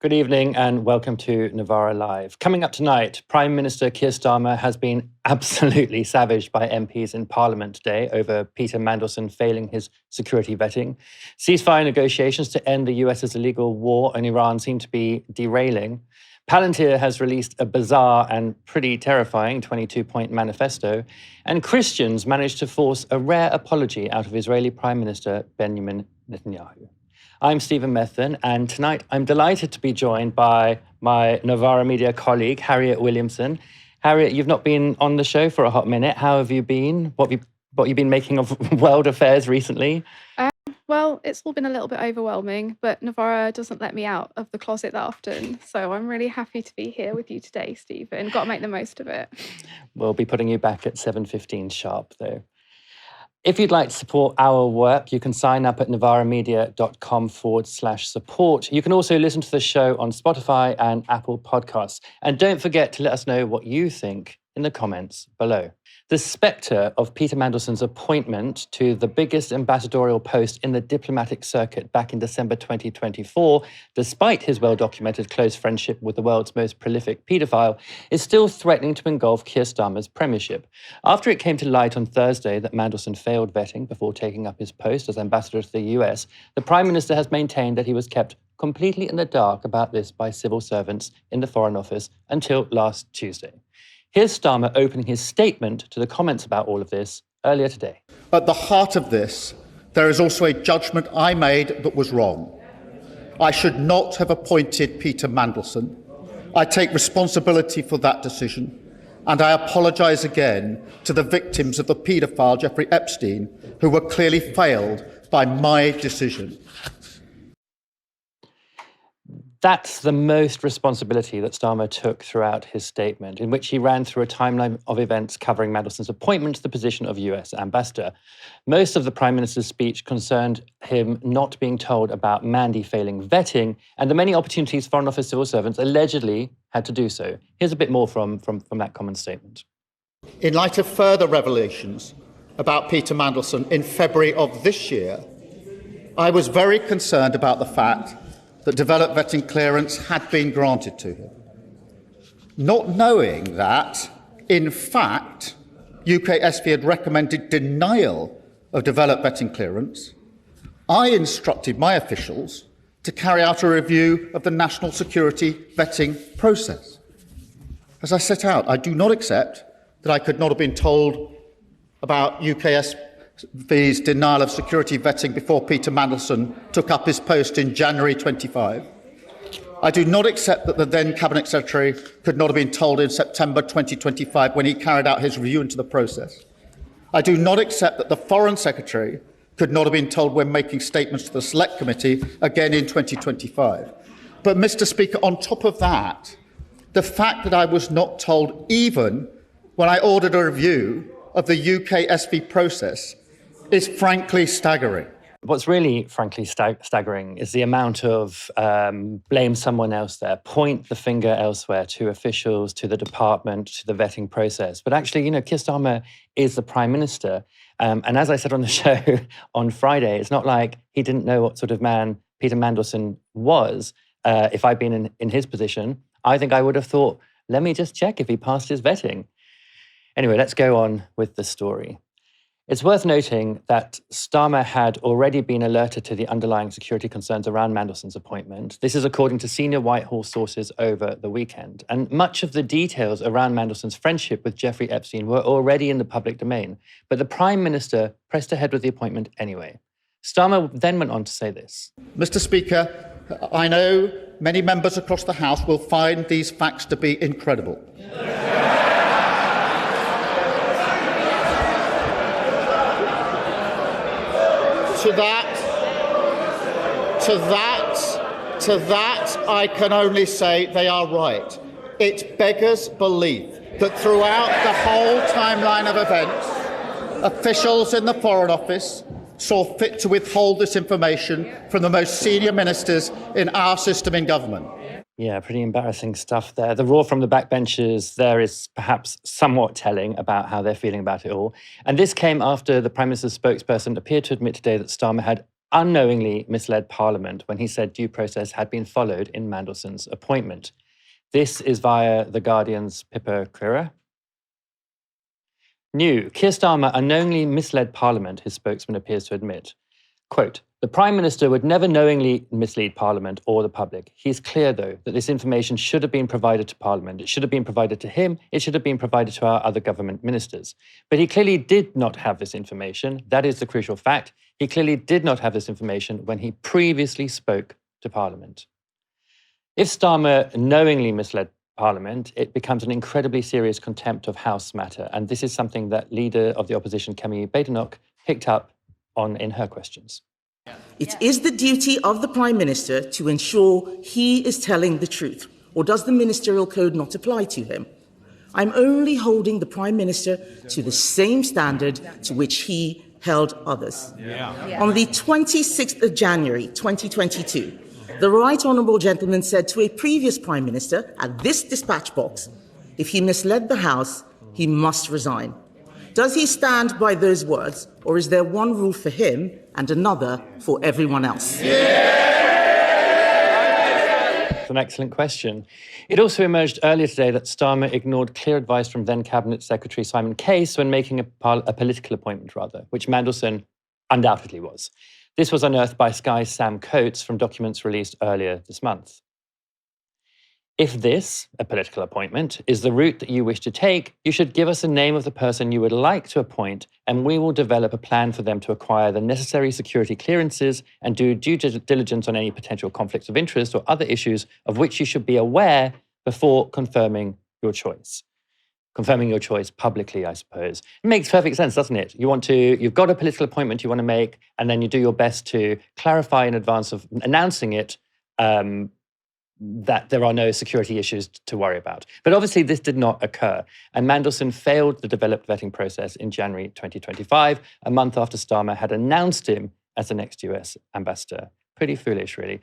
Good evening and welcome to Novara Live. Coming up tonight, Prime Minister Keir Starmer has been absolutely savaged by MPs in Parliament today over Peter Mandelson failing his security vetting. Ceasefire negotiations to end the US's illegal war on Iran seem to be derailing. Palantir has released a bizarre and pretty terrifying 22-point manifesto, and Christians managed to force a rare apology out of Israeli Prime Minister Benjamin Netanyahu. I'm Stephen Methven, and tonight I'm delighted to be joined by my Novara media colleague, Harriet Williamson. Harriet, you've not been on the show for a hot minute. How have you been? What have you been making of world affairs recently? Well, it's all been a little bit overwhelming, but Novara doesn't let me out of the closet that often. So I'm really happy to be here with you today, Stephen. Got to make the most of it. We'll be putting you back at 7:15 sharp, though. If you'd like to support our work, you can sign up at novaramedia.com/support. You can also listen to the show on Spotify and Apple Podcasts. And don't forget to let us know what you think in the comments below. The spectre of Peter Mandelson's appointment to the biggest ambassadorial post in the diplomatic circuit back in December 2024, despite his well-documented close friendship with the world's most prolific paedophile, is still threatening to engulf Keir Starmer's premiership. After it came to light on Thursday that Mandelson failed vetting before taking up his post as ambassador to the US, the Prime Minister has maintained that he was kept completely in the dark about this by civil servants in the Foreign Office until last Tuesday. Here's Starmer opening his statement to the comments about all of this earlier today. At the heart of this, there is also a judgment I made that was wrong. I should not have appointed Peter Mandelson. I take responsibility for that decision, and I apologise again to the victims of the paedophile Jeffrey Epstein, who were clearly failed by my decision. That's the most responsibility that Starmer took throughout his statement, in which he ran through a timeline of events covering Mandelson's appointment to the position of US ambassador. Most of the Prime Minister's speech concerned him not being told about Mandy failing vetting and the many opportunities Foreign Office civil servants allegedly had to do so. Here's a bit more from that common statement. In light of further revelations about Peter Mandelson in February of this year, I was very concerned about the fact that developed vetting clearance had been granted to him. Not knowing that, in fact, UK SV had recommended denial of developed vetting clearance, I instructed my officials to carry out a review of the national security vetting process. As I set out, I do not accept that I could not have been told about UKSV's denial of security vetting before Peter Mandelson took up his post in January 25. I do not accept that the then Cabinet Secretary could not have been told in September 2025 when he carried out his review into the process. I do not accept that the Foreign Secretary could not have been told when making statements to the Select Committee again in 2025. But, Mr. Speaker, on top of that, the fact that I was not told even when I ordered a review of the UK SV process is frankly staggering. What's really, frankly, staggering is the amount of blame someone else there, point the finger elsewhere to officials, to the department, to the vetting process. But actually, Keir Starmer is the Prime Minister. And as I said on the show on Friday, it's not like he didn't know what sort of man Peter Mandelson was. If I'd been in his position, I think I would have thought, let me just check if he passed his vetting. Anyway, let's go on with the story. It's worth noting that Starmer had already been alerted to the underlying security concerns around Mandelson's appointment. This is according to senior Whitehall sources over the weekend. And much of the details around Mandelson's friendship with Jeffrey Epstein were already in the public domain. But the Prime Minister pressed ahead with the appointment anyway. Starmer then went on to say this. Mr. Speaker, I know many members across the House will find these facts to be incredible. To that, I can only say they are right. It beggars belief that throughout the whole timeline of events, officials in the Foreign Office saw fit to withhold this information from the most senior ministers in our system in government. Yeah, pretty embarrassing stuff there. The roar from the backbenchers there is perhaps somewhat telling about how they're feeling about it all. And this came after the Prime Minister's spokesperson appeared to admit today that Starmer had unknowingly misled Parliament when he said due process had been followed in Mandelson's appointment. This is via The Guardian's Pippa Crerar. New, Keir Starmer unknowingly misled Parliament, his spokesman appears to admit. Quote, the Prime Minister would never knowingly mislead Parliament or the public. He's clear, though, that this information should have been provided to Parliament. It should have been provided to him. It should have been provided to our other government ministers. But he clearly did not have this information. That is the crucial fact. He clearly did not have this information when he previously spoke to Parliament. If Starmer knowingly misled Parliament, it becomes an incredibly serious contempt of House matter. And this is something that Leader of the Opposition, Kemi Badenoch, picked up on in her questions. It is the duty of the Prime Minister to ensure he is telling the truth, or does the Ministerial Code not apply to him? I'm only holding the Prime Minister to the same standard to which he held others. On the 26th of January 2022, the Right Honourable Gentleman said to a previous Prime Minister at this dispatch box, if he misled the House, he must resign. Does he stand by those words, or is there one rule for him and another for everyone else? It's an excellent question. It also emerged earlier today that Starmer ignored clear advice from then Cabinet Secretary Simon Case when making a political appointment, which Mandelson undoubtedly was. This was unearthed by Sky's Sam Coates from documents released earlier this month. If this, a political appointment, is the route that you wish to take, you should give us a name of the person you would like to appoint, and we will develop a plan for them to acquire the necessary security clearances and do due diligence on any potential conflicts of interest or other issues of which you should be aware before confirming your choice. Confirming your choice publicly, I suppose. It makes perfect sense, doesn't it? You've got a political appointment you want to make, and then you do your best to clarify in advance of announcing it that there are no security issues to worry about. But obviously this did not occur, and Mandelson failed the developed vetting process in January 2025, a month after Starmer had announced him as the next US ambassador. Pretty foolish, really.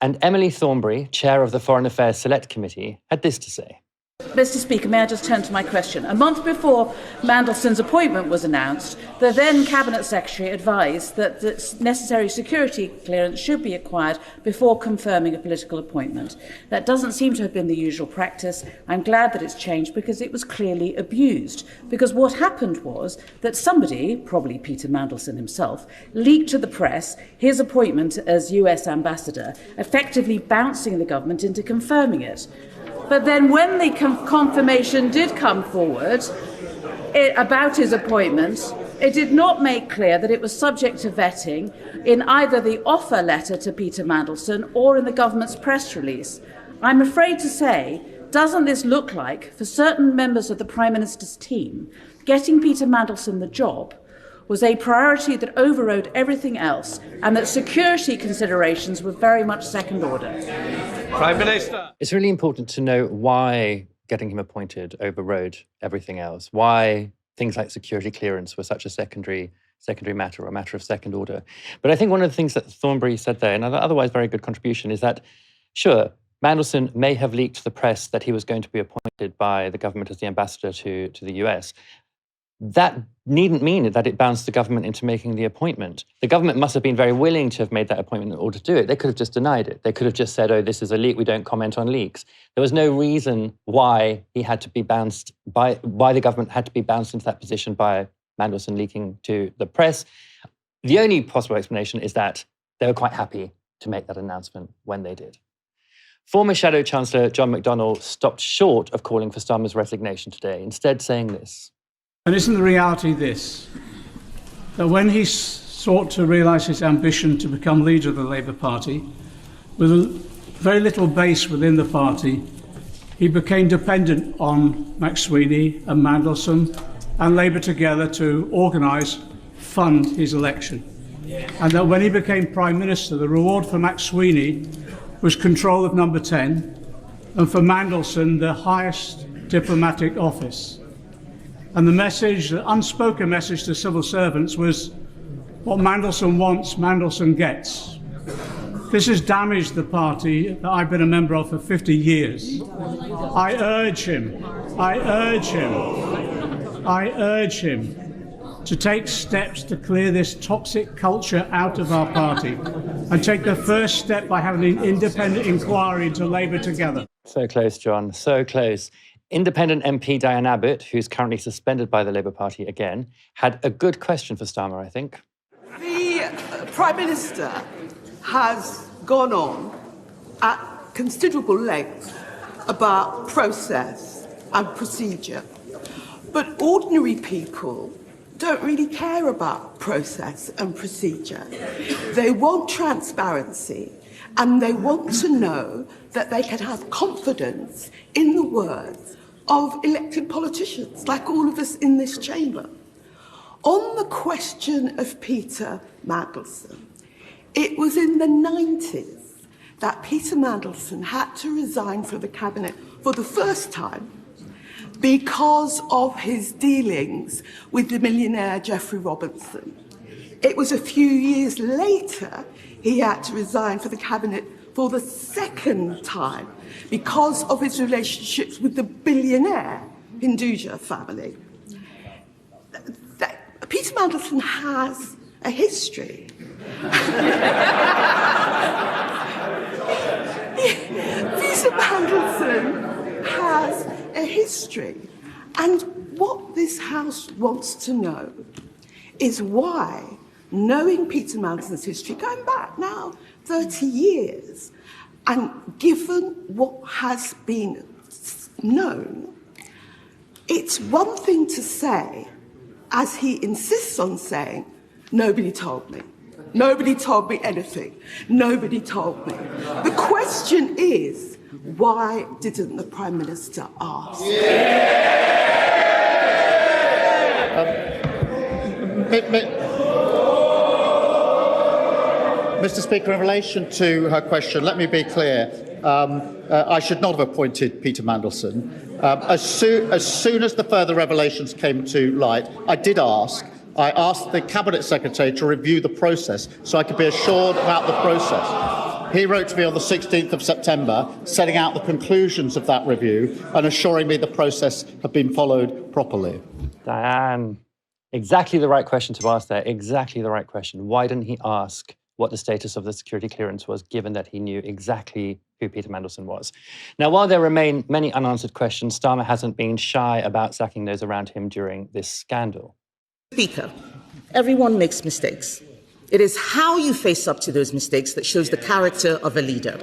And Emily Thornberry, chair of the Foreign Affairs Select Committee, had this to say. Mr. Speaker, may I just turn to my question? A month before Mandelson's appointment was announced, the then Cabinet Secretary advised that the necessary security clearance should be acquired before confirming a political appointment. That doesn't seem to have been the usual practice. I'm glad that it's changed because it was clearly abused. Because what happened was that somebody, probably Peter Mandelson himself, leaked to the press his appointment as US ambassador, effectively bouncing the government into confirming it. But then when the confirmation did come forward about his appointment, it did not make clear that it was subject to vetting in either the offer letter to Peter Mandelson or in the government's press release. I'm afraid to say, doesn't this look like, for certain members of the Prime Minister's team, getting Peter Mandelson the job was a priority that overrode everything else, and that security considerations were very much second order? Prime Minister. It's really important to know why getting him appointed overrode everything else, why things like security clearance were such a secondary matter or a matter of second order. But I think one of the things that Thornberry said there, and otherwise very good contribution, is that, sure, Mandelson may have leaked to the press that he was going to be appointed by the government as the ambassador to the US. That needn't mean that it bounced the government into making the appointment. The government must have been very willing to have made that appointment in order to do it. They could have just denied it. They could have just said, oh, this is a leak, we don't comment on leaks. There was no reason why he had to be bounced why the government had to be bounced into that position by Mandelson leaking to the press. The only possible explanation is that they were quite happy to make that announcement when they did. Former Shadow Chancellor John McDonnell stopped short of calling for Starmer's resignation today, instead saying this. And isn't the reality this, that when he sought to realise his ambition to become leader of the Labour Party, with a very little base within the party, he became dependent on McSweeney and Mandelson and Labour together to fund his election. And that when he became Prime Minister, the reward for McSweeney was control of Number 10, and for Mandelson, the highest diplomatic office. And the message, the unspoken message to civil servants was, what Mandelson wants, Mandelson gets. This has damaged the party that I've been a member of for 50 years. I urge him to take steps to clear this toxic culture out of our party and take the first step by having an independent inquiry into Labour Together. So close, John, so close. Independent MP Diane Abbott, who's currently suspended by the Labour Party again, had a good question for Starmer, I think. The Prime Minister has gone on at considerable length about process and procedure, but ordinary people don't really care about process and procedure. They want transparency, and they want to know that they can have confidence in the words of elected politicians, like all of us in this chamber. On the question of Peter Mandelson, it was in the 90s that Peter Mandelson had to resign from the cabinet for the first time because of his dealings with the millionaire Geoffrey Robinson. It was a few years later he had to resign from the cabinet for the second time because of his relationships with the billionaire Hinduja family. Peter Mandelson has a history. Peter Mandelson has a history. And what this House wants to know is why, knowing Peter Mandelson's history, going back now 30 years, and given what has been known, it's one thing to say, as he insists on saying, nobody told me. Nobody told me anything. Nobody told me. The question is, why didn't the Prime Minister ask? Mr. Speaker, in relation to her question, let me be clear. I should not have appointed Peter Mandelson. As soon as the further revelations came to light, I asked the Cabinet Secretary to review the process so I could be assured about the process. He wrote to me on the 16th of September, setting out the conclusions of that review and assuring me the process had been followed properly. Diane, exactly the right question to ask there, exactly the right question. Why didn't he ask what the status of the security clearance was, given that he knew exactly who Peter Mandelson was? Now, while there remain many unanswered questions, Starmer hasn't been shy about sacking those around him during this scandal. Speaker, everyone makes mistakes. It is how you face up to those mistakes that shows the character of a leader.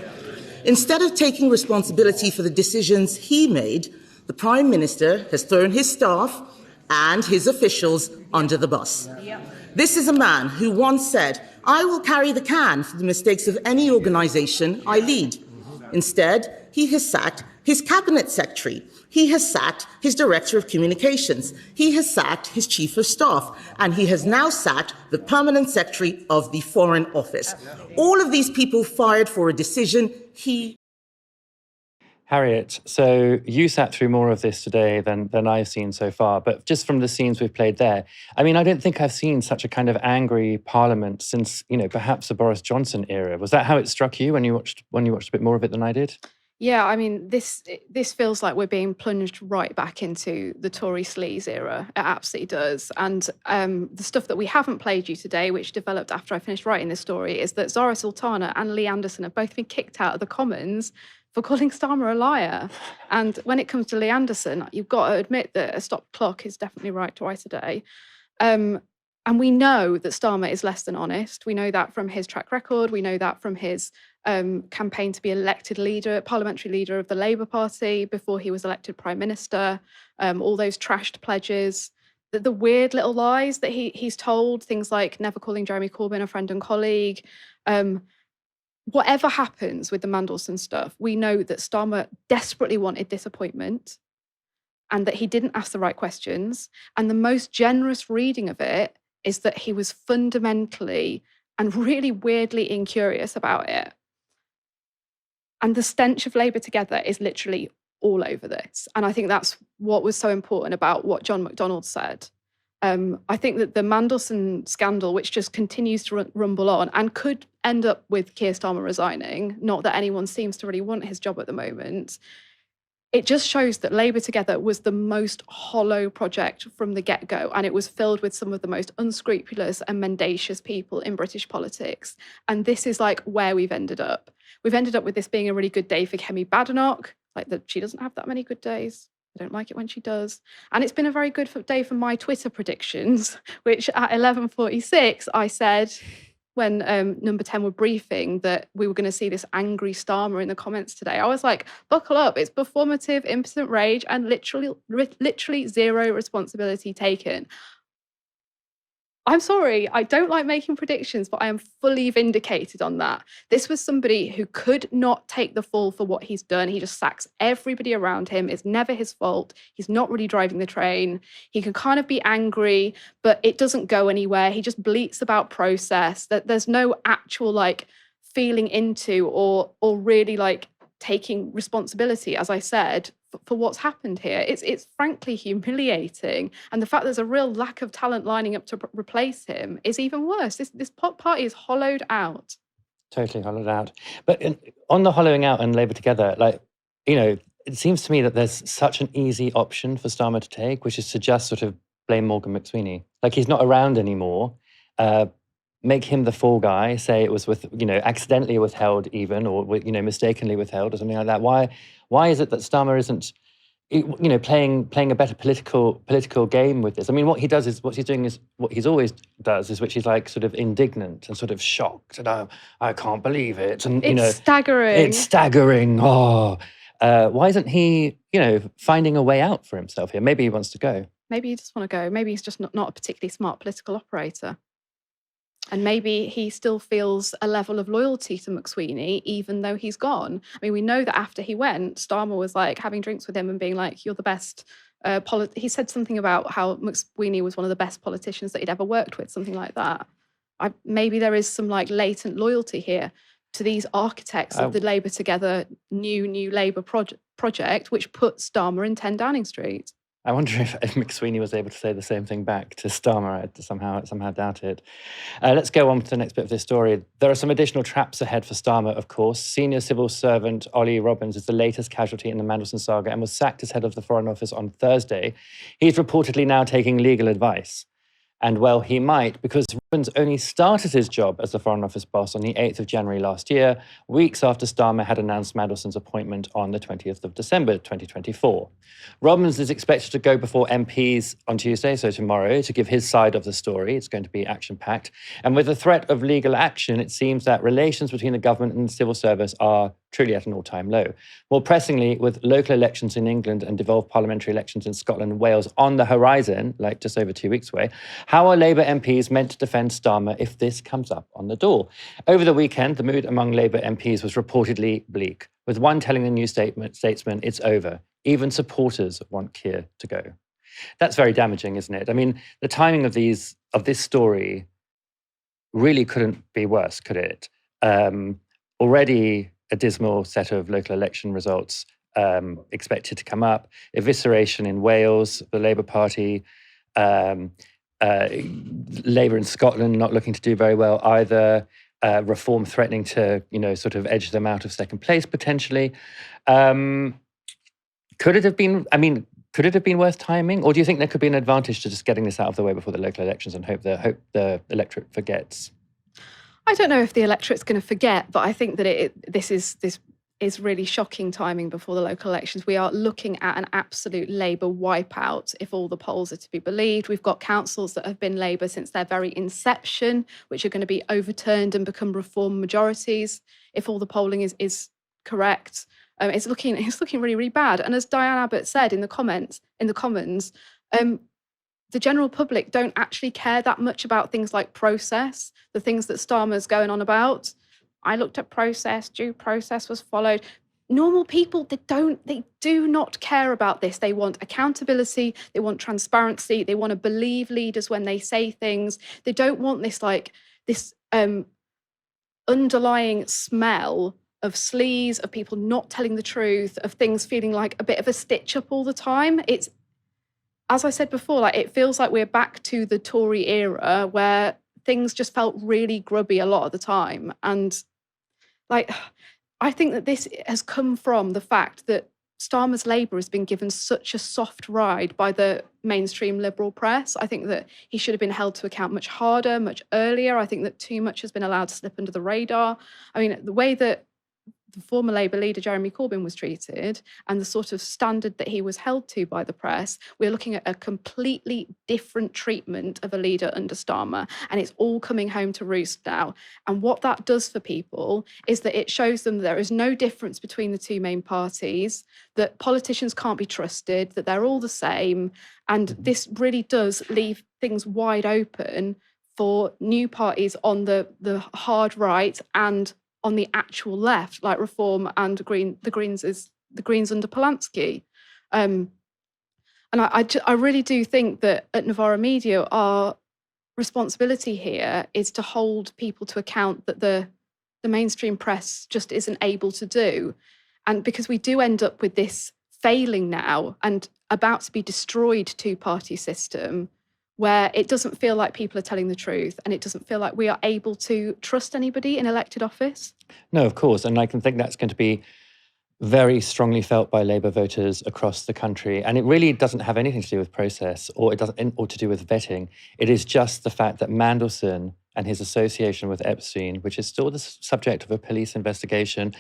Instead of taking responsibility for the decisions he made, the Prime Minister has thrown his staff and his officials under the bus. This is a man who once said, "I will carry the can for the mistakes of any organisation I lead." Instead, he has sacked his Cabinet Secretary. He has sacked his Director of Communications. He has sacked his Chief of Staff. And he has now sacked the Permanent Secretary of the Foreign Office. All of these people fired for a decision he... Harriet, so you sat through more of this today than I've seen so far, but just from the scenes we've played there, I mean, I don't think I've seen such a kind of angry Parliament since, perhaps the Boris Johnson era. Was that how it struck you when you watched a bit more of it than I did? Yeah, I mean, this feels like we're being plunged right back into the Tory sleaze era. It absolutely does. And the stuff that we haven't played you today, which developed after I finished writing this story, is that Zara Sultana and Lee Anderson have both been kicked out of the Commons for calling Starmer a liar. And when it comes to Lee Anderson, you've got to admit that a stop clock is definitely right twice a day. And we know that Starmer is less than honest. We know that from his track record. We know that from his campaign to be elected parliamentary leader of the Labour Party before he was elected Prime Minister. All those trashed pledges, the weird little lies that he's told, things like never calling Jeremy Corbyn a friend and colleague. Whatever happens with the Mandelson stuff, we know that Starmer desperately wanted disappointment and that he didn't ask the right questions. And the most generous reading of it is that he was fundamentally and really weirdly incurious about it. And the stench of Labour Together is literally all over this. And I think that's what was so important about what John McDonnell said. I think that the Mandelson scandal, which just continues to rumble on and could end up with Keir Starmer resigning, not that anyone seems to really want his job at the moment, it just shows that Labour Together was the most hollow project from the get-go, and it was filled with some of the most unscrupulous and mendacious people in British politics. And this is like where we've ended up. We've ended up with this being a really good day for Kemi Badenoch, like that she doesn't have that many good days. I don't like it when she does. And it's been a very good day for my Twitter predictions, which at 11:46 I said, when Number 10 were briefing, that we were going to see this angry Starmer in the comments today. I was like, buckle up, it's performative, impotent rage, and literally zero responsibility taken. I'm sorry, I don't like making predictions, but I am fully vindicated on that. This was somebody who could not take the fall for what he's done. He just sacks everybody around him. It's never his fault. He's not really driving the train. He can kind of be angry, but it doesn't go anywhere. He just bleats about process. That there's no actual like feeling into or really like taking responsibility, as I said, for what's happened here. It's frankly humiliating. And the fact there's a real lack of talent lining up to replace him is even worse. This party is hollowed out. Totally hollowed out. But on the hollowing out and Labour Together, like, you know, it seems to me that there's such an easy option for Starmer to take, which is to just sort of blame Morgan McSweeney. Like, he's not around anymore. Make him the fall guy, say it was accidentally withheld even, or, mistakenly withheld or something like that. Why is it that Starmer isn't, playing a better political game with this? I mean, what he's doing is what he's always does, is which is like sort of indignant and sort of shocked, and I can't believe it, and it's staggering. It's staggering. Why isn't he, finding a way out for himself here? Maybe he wants to go. Maybe he just want to go. Maybe he's just not a particularly smart political operator. And maybe he still feels a level of loyalty to McSweeney, even though he's gone. I mean, we know that after he went, Starmer was like having drinks with him and being like, you're the best. He said something about how McSweeney was one of the best politicians that he'd ever worked with, something like that. Maybe there is some like latent loyalty here to these architects of the Labour Together new Labour project, which put Starmer in 10 Downing Street. I wonder if McSweeney was able to say the same thing back to Starmer. I somehow doubt it. Let's go on to the next bit of this story. There are some additional traps ahead for Starmer, of course. Senior civil servant Ollie Robbins is the latest casualty in the Mandelson saga and was sacked as head of the Foreign Office on Thursday. He's reportedly now taking legal advice. And well, he might, because Robbins only started his job as the Foreign Office boss on the 8th of January last year, weeks after Starmer had announced Mandelson's appointment on the 20th of December 2024. Robbins is expected to go before MPs on Tuesday, so tomorrow, to give his side of the story. It's going to be action-packed. And with the threat of legal action, it seems that relations between the government and the civil service are truly at an all-time low. More pressingly, with local elections in England and devolved parliamentary elections in Scotland and Wales on the horizon, like just over 2 weeks away, how are Labour MPs meant to defend Starmer if this comes up on the door? Over the weekend, the mood among Labour MPs was reportedly bleak, with one telling the New Statesman it's over. Even supporters want Keir to go. That's very damaging, isn't it? I mean, the timing of this story really couldn't be worse, could it? Already a dismal set of local election results expected to come up. Evisceration in Wales, the Labour Party. Labour in Scotland not looking to do very well either. Reform threatening to, sort of edge them out of second place potentially. Could it have been worth timing? Or do you think there could be an advantage to just getting this out of the way before the local elections and hope the electorate forgets? I don't know if the electorate's going to forget, but I think that this is really shocking timing before the local elections. We are looking at an absolute Labour wipeout if all the polls are to be believed. We've got councils that have been Labour since their very inception, which are going to be overturned and become Reform majorities if all the polling is correct. It's looking really, really bad. And as Diane Abbott said in the Commons, the general public don't actually care that much about things like process, the things that Starmer's going on about. I looked at process, due process was followed. Normal people, they do not care about this. They want accountability, they want transparency, they want to believe leaders when they say things. They don't want this underlying smell of sleaze, of people not telling the truth, of things feeling like a bit of a stitch up all the time. It's, as I said before, like it feels like we're back to the Tory era where things just felt really grubby a lot of the time. And like, I think that this has come from the fact that Starmer's Labour has been given such a soft ride by the mainstream Liberal press. I think that he should have been held to account much harder, much earlier. I think that too much has been allowed to slip under the radar. I mean, the way that the former Labour leader Jeremy Corbyn was treated and the sort of standard that he was held to by the press, we're looking at a completely different treatment of a leader under Starmer, and it's all coming home to roost now. And what that does for people is that it shows them that there is no difference between the two main parties, that politicians can't be trusted, that they're all the same, and this really does leave things wide open for new parties on the hard right and on the actual left, like Reform and the Greens under Polanski. And I really do think that at Novara Media, our responsibility here is to hold people to account that the mainstream press just isn't able to do. And because we do end up with this failing now and about to be destroyed two-party system, where it doesn't feel like people are telling the truth and it doesn't feel like we are able to trust anybody in elected office. No, of course. And I can think that's going to be very strongly felt by Labour voters across the country. And it really doesn't have anything to do with process or to do with vetting. It is just the fact that Mandelson and his association with Epstein, which is still the subject of a police investigation,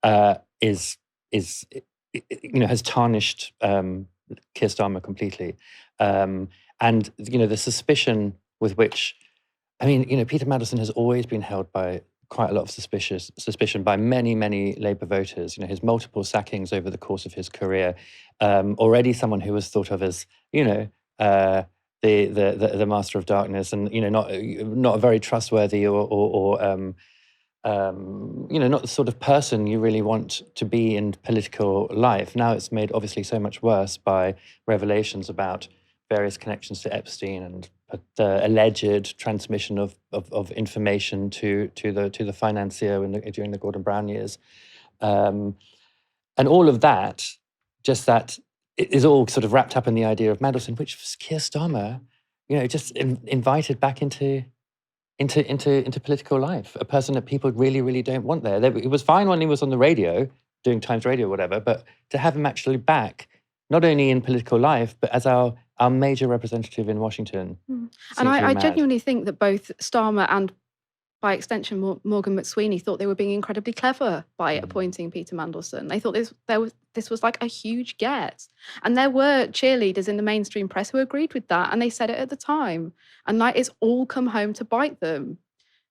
has tarnished Keir Starmer completely. And, the suspicion with which, Peter Mandelson has always been held by quite a lot of suspicion by many, many Labour voters. His multiple sackings over the course of his career, already someone who was thought of as, the master of darkness and, not a very trustworthy or not the sort of person you really want to be in political life. Now it's made obviously so much worse by revelations about various connections to Epstein and the alleged transmission of information to the financier during the Gordon Brown years, and all of that, just that it is all sort of wrapped up in the idea of Mandelson, which was Keir Starmer, just invited back into political life, a person that people really, really don't want there. It was fine when he was on the radio doing Times Radio or whatever, but to have him actually back, not only in political life, but as our major representative in Washington. And I genuinely think that both Starmer and, by extension, Morgan McSweeney thought they were being incredibly clever by appointing Peter Mandelson. They thought this was like a huge get. And there were cheerleaders in the mainstream press who agreed with that, and they said it at the time. And it's all come home to bite them.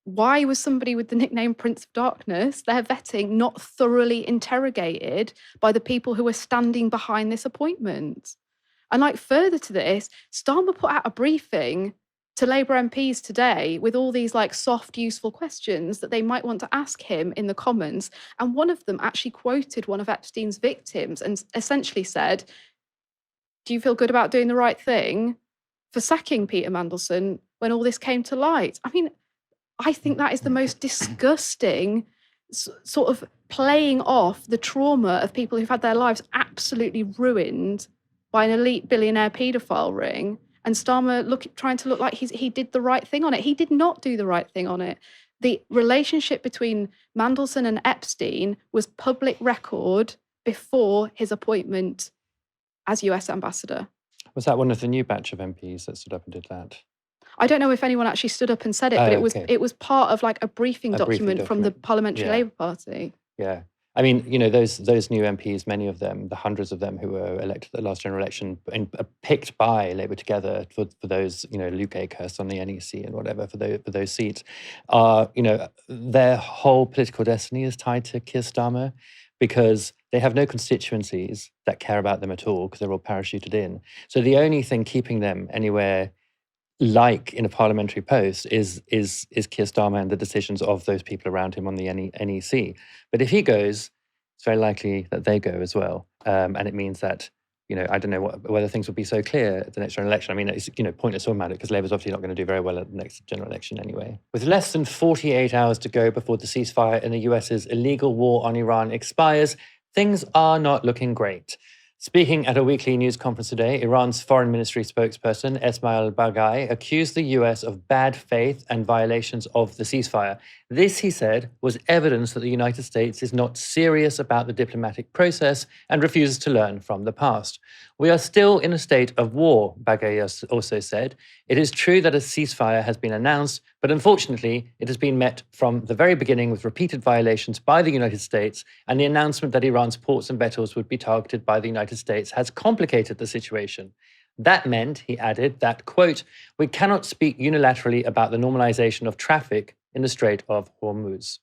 Why was somebody with the nickname Prince of Darkness, their vetting, not thoroughly interrogated by the people who were standing behind this appointment? And further to this, Starmer put out a briefing to Labour MPs today with all these soft, useful questions that they might want to ask him in the Commons. And one of them actually quoted one of Epstein's victims and essentially said, "Do you feel good about doing the right thing for sacking Peter Mandelson when all this came to light?" I think that is the most disgusting sort of playing off the trauma of people who've had their lives absolutely ruined by an elite billionaire paedophile ring, and Starmer trying to look like he did the right thing on it. He did not do the right thing on it. The relationship between Mandelson and Epstein was public record before his appointment as US ambassador. Was that one of the new batch of MPs that stood up and did that? I don't know if anyone actually stood up and said it, but it was part of a briefing document from the Parliamentary Labour Party. Yeah. Those new MPs, many of them, the hundreds of them who were elected at the last general election, picked by Labour Together for those, Luke Akehurst on the NEC and whatever, for those seats, are, their whole political destiny is tied to Keir Starmer because they have no constituencies that care about them at all because they're all parachuted in. So the only thing keeping them anywhere like in a parliamentary post is Keir Starmer and the decisions of those people around him on the NEC. But if he goes, it's very likely that they go as well. And it means that, I don't know whether things will be so clear at the next general election. It's, pointless talking about it because Labour's obviously not going to do very well at the next general election anyway. With less than 48 hours to go before the ceasefire in the US's illegal war on Iran expires, things are not looking great. Speaking at a weekly news conference today, Iran's foreign ministry spokesperson, Esmail Baghaei, accused the US of bad faith and violations of the ceasefire. This, he said, was evidence that the United States is not serious about the diplomatic process and refuses to learn from the past. We are still in a state of war, Baghaei also said. It is true that a ceasefire has been announced, but unfortunately, it has been met from the very beginning with repeated violations by the United States, and the announcement that Iran's ports and vessels would be targeted by the United States has complicated the situation. That meant, he added, that, quote, we cannot speak unilaterally about the normalization of traffic in the Strait of Hormuz.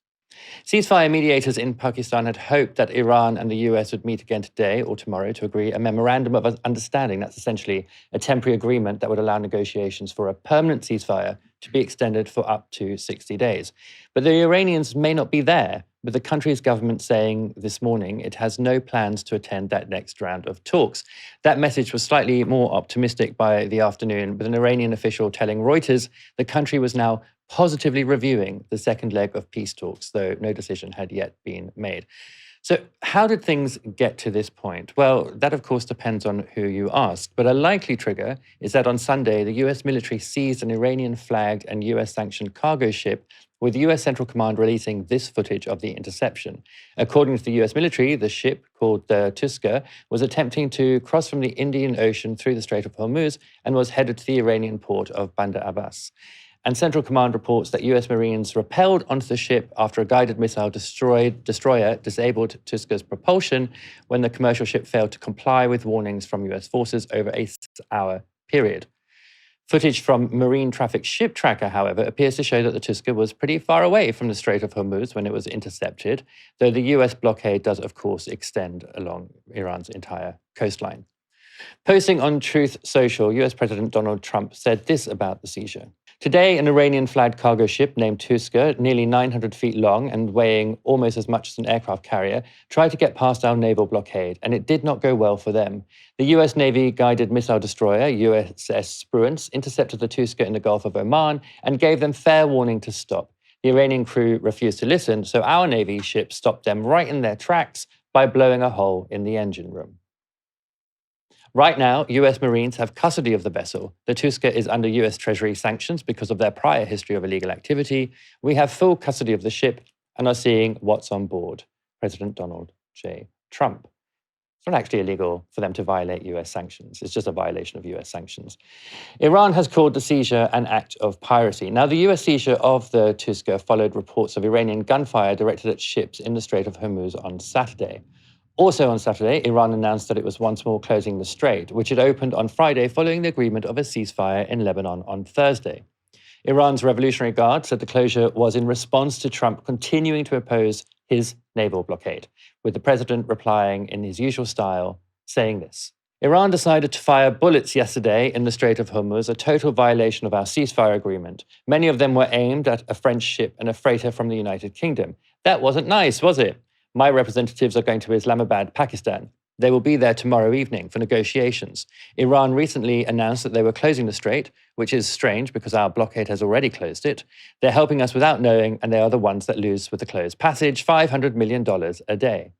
Ceasefire mediators in Pakistan had hoped that Iran and the US would meet again today or tomorrow to agree a memorandum of understanding. That's essentially a temporary agreement that would allow negotiations for a permanent ceasefire to be extended for up to 60 days. But the Iranians may not be there, with the country's government saying this morning it has no plans to attend that next round of talks. That message was slightly more optimistic by the afternoon, with an Iranian official telling Reuters the country was now positively reviewing the second leg of peace talks, though no decision had yet been made. So how did things get to this point? Well, that of course depends on who you ask, but a likely trigger is that on Sunday, the US military seized an Iranian-flagged and US-sanctioned cargo ship, with the US Central Command releasing this footage of the interception. According to the US military, the ship, called the Tusker, was attempting to cross from the Indian Ocean through the Strait of Hormuz and was headed to the Iranian port of Bandar Abbas. And Central Command reports that US Marines rappelled onto the ship after a guided missile destroyer disabled Tusker's propulsion when the commercial ship failed to comply with warnings from US forces over a 6-hour period. Footage from Marine Traffic Ship Tracker, however, appears to show that the Tusker was pretty far away from the Strait of Hormuz when it was intercepted, though the US blockade does, of course, extend along Iran's entire coastline. Posting on Truth Social, US President Donald Trump said this about the seizure. Today, an Iranian-flagged cargo ship named Tusker, nearly 900 feet long and weighing almost as much as an aircraft carrier, tried to get past our naval blockade, and it did not go well for them. The US Navy guided missile destroyer, USS Spruance, intercepted the Tusker in the Gulf of Oman and gave them fair warning to stop. The Iranian crew refused to listen, so our Navy ship stopped them right in their tracks by blowing a hole in the engine room. Right now, US Marines have custody of the vessel. The Tusker is under US Treasury sanctions because of their prior history of illegal activity. We have full custody of the ship and are seeing what's on board. President Donald J. Trump. It's not actually illegal for them to violate US sanctions. It's just a violation of US sanctions. Iran has called the seizure an act of piracy. Now, the US seizure of the Tusker followed reports of Iranian gunfire directed at ships in the Strait of Hormuz on Saturday. Also on Saturday, Iran announced that it was once more closing the strait, which it opened on Friday following the agreement of a ceasefire in Lebanon on Thursday. Iran's Revolutionary Guard said the closure was in response to Trump continuing to oppose his naval blockade, with the president replying in his usual style, saying this. Iran decided to fire bullets yesterday in the Strait of Hormuz, a total violation of our ceasefire agreement. Many of them were aimed at a French ship and a freighter from the United Kingdom. That wasn't nice, was it? My representatives are going to Islamabad, Pakistan. They will be there tomorrow evening for negotiations. Iran recently announced that they were closing the strait, which is strange because our blockade has already closed it. They're helping us without knowing, and they are the ones that lose with the closed passage, $500 million a day.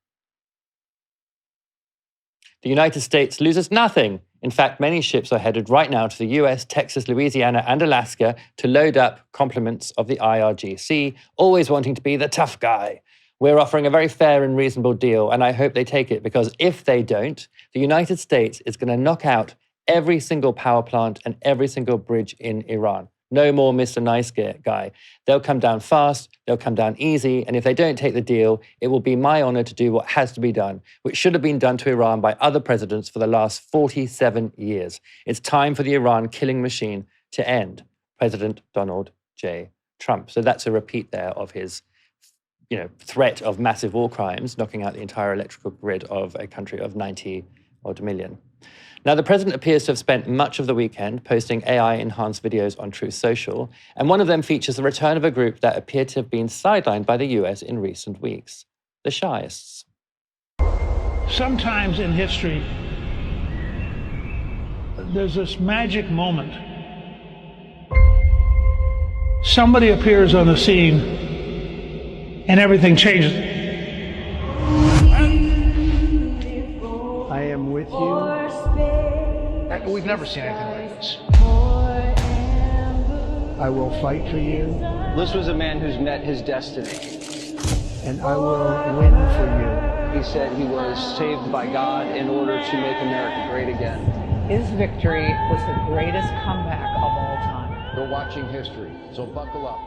The United States loses nothing. In fact, many ships are headed right now to the US, Texas, Louisiana, and Alaska to load up compliments of the IRGC, always wanting to be the tough guy. We're offering a very fair and reasonable deal, and I hope they take it, because if they don't, the United States is going to knock out every single power plant and every single bridge in Iran. No more Mr. Nice Guy. They'll come down fast, they'll come down easy, and if they don't take the deal, it will be my honor to do what has to be done, which should have been done to Iran by other presidents for the last 47 years. It's time for the Iran killing machine to end. President Donald J. Trump. So that's a repeat there of his threat of massive war crimes, knocking out the entire electrical grid of a country of 90-odd million. Now, the president appears to have spent much of the weekend posting AI-enhanced videos on Truth Social, and one of them features the return of a group that appeared to have been sidelined by the US in recent weeks, the Shiists. Sometimes in history, there's this magic moment. Somebody appears on the scene and everything changes. I am with you. We've never seen anything like this. I will fight for you, This was a man who's met his destiny. and I will win for you. He said he was saved by God in order to make America great again. His victory was the greatest comeback of all time. We're watching history, so buckle up.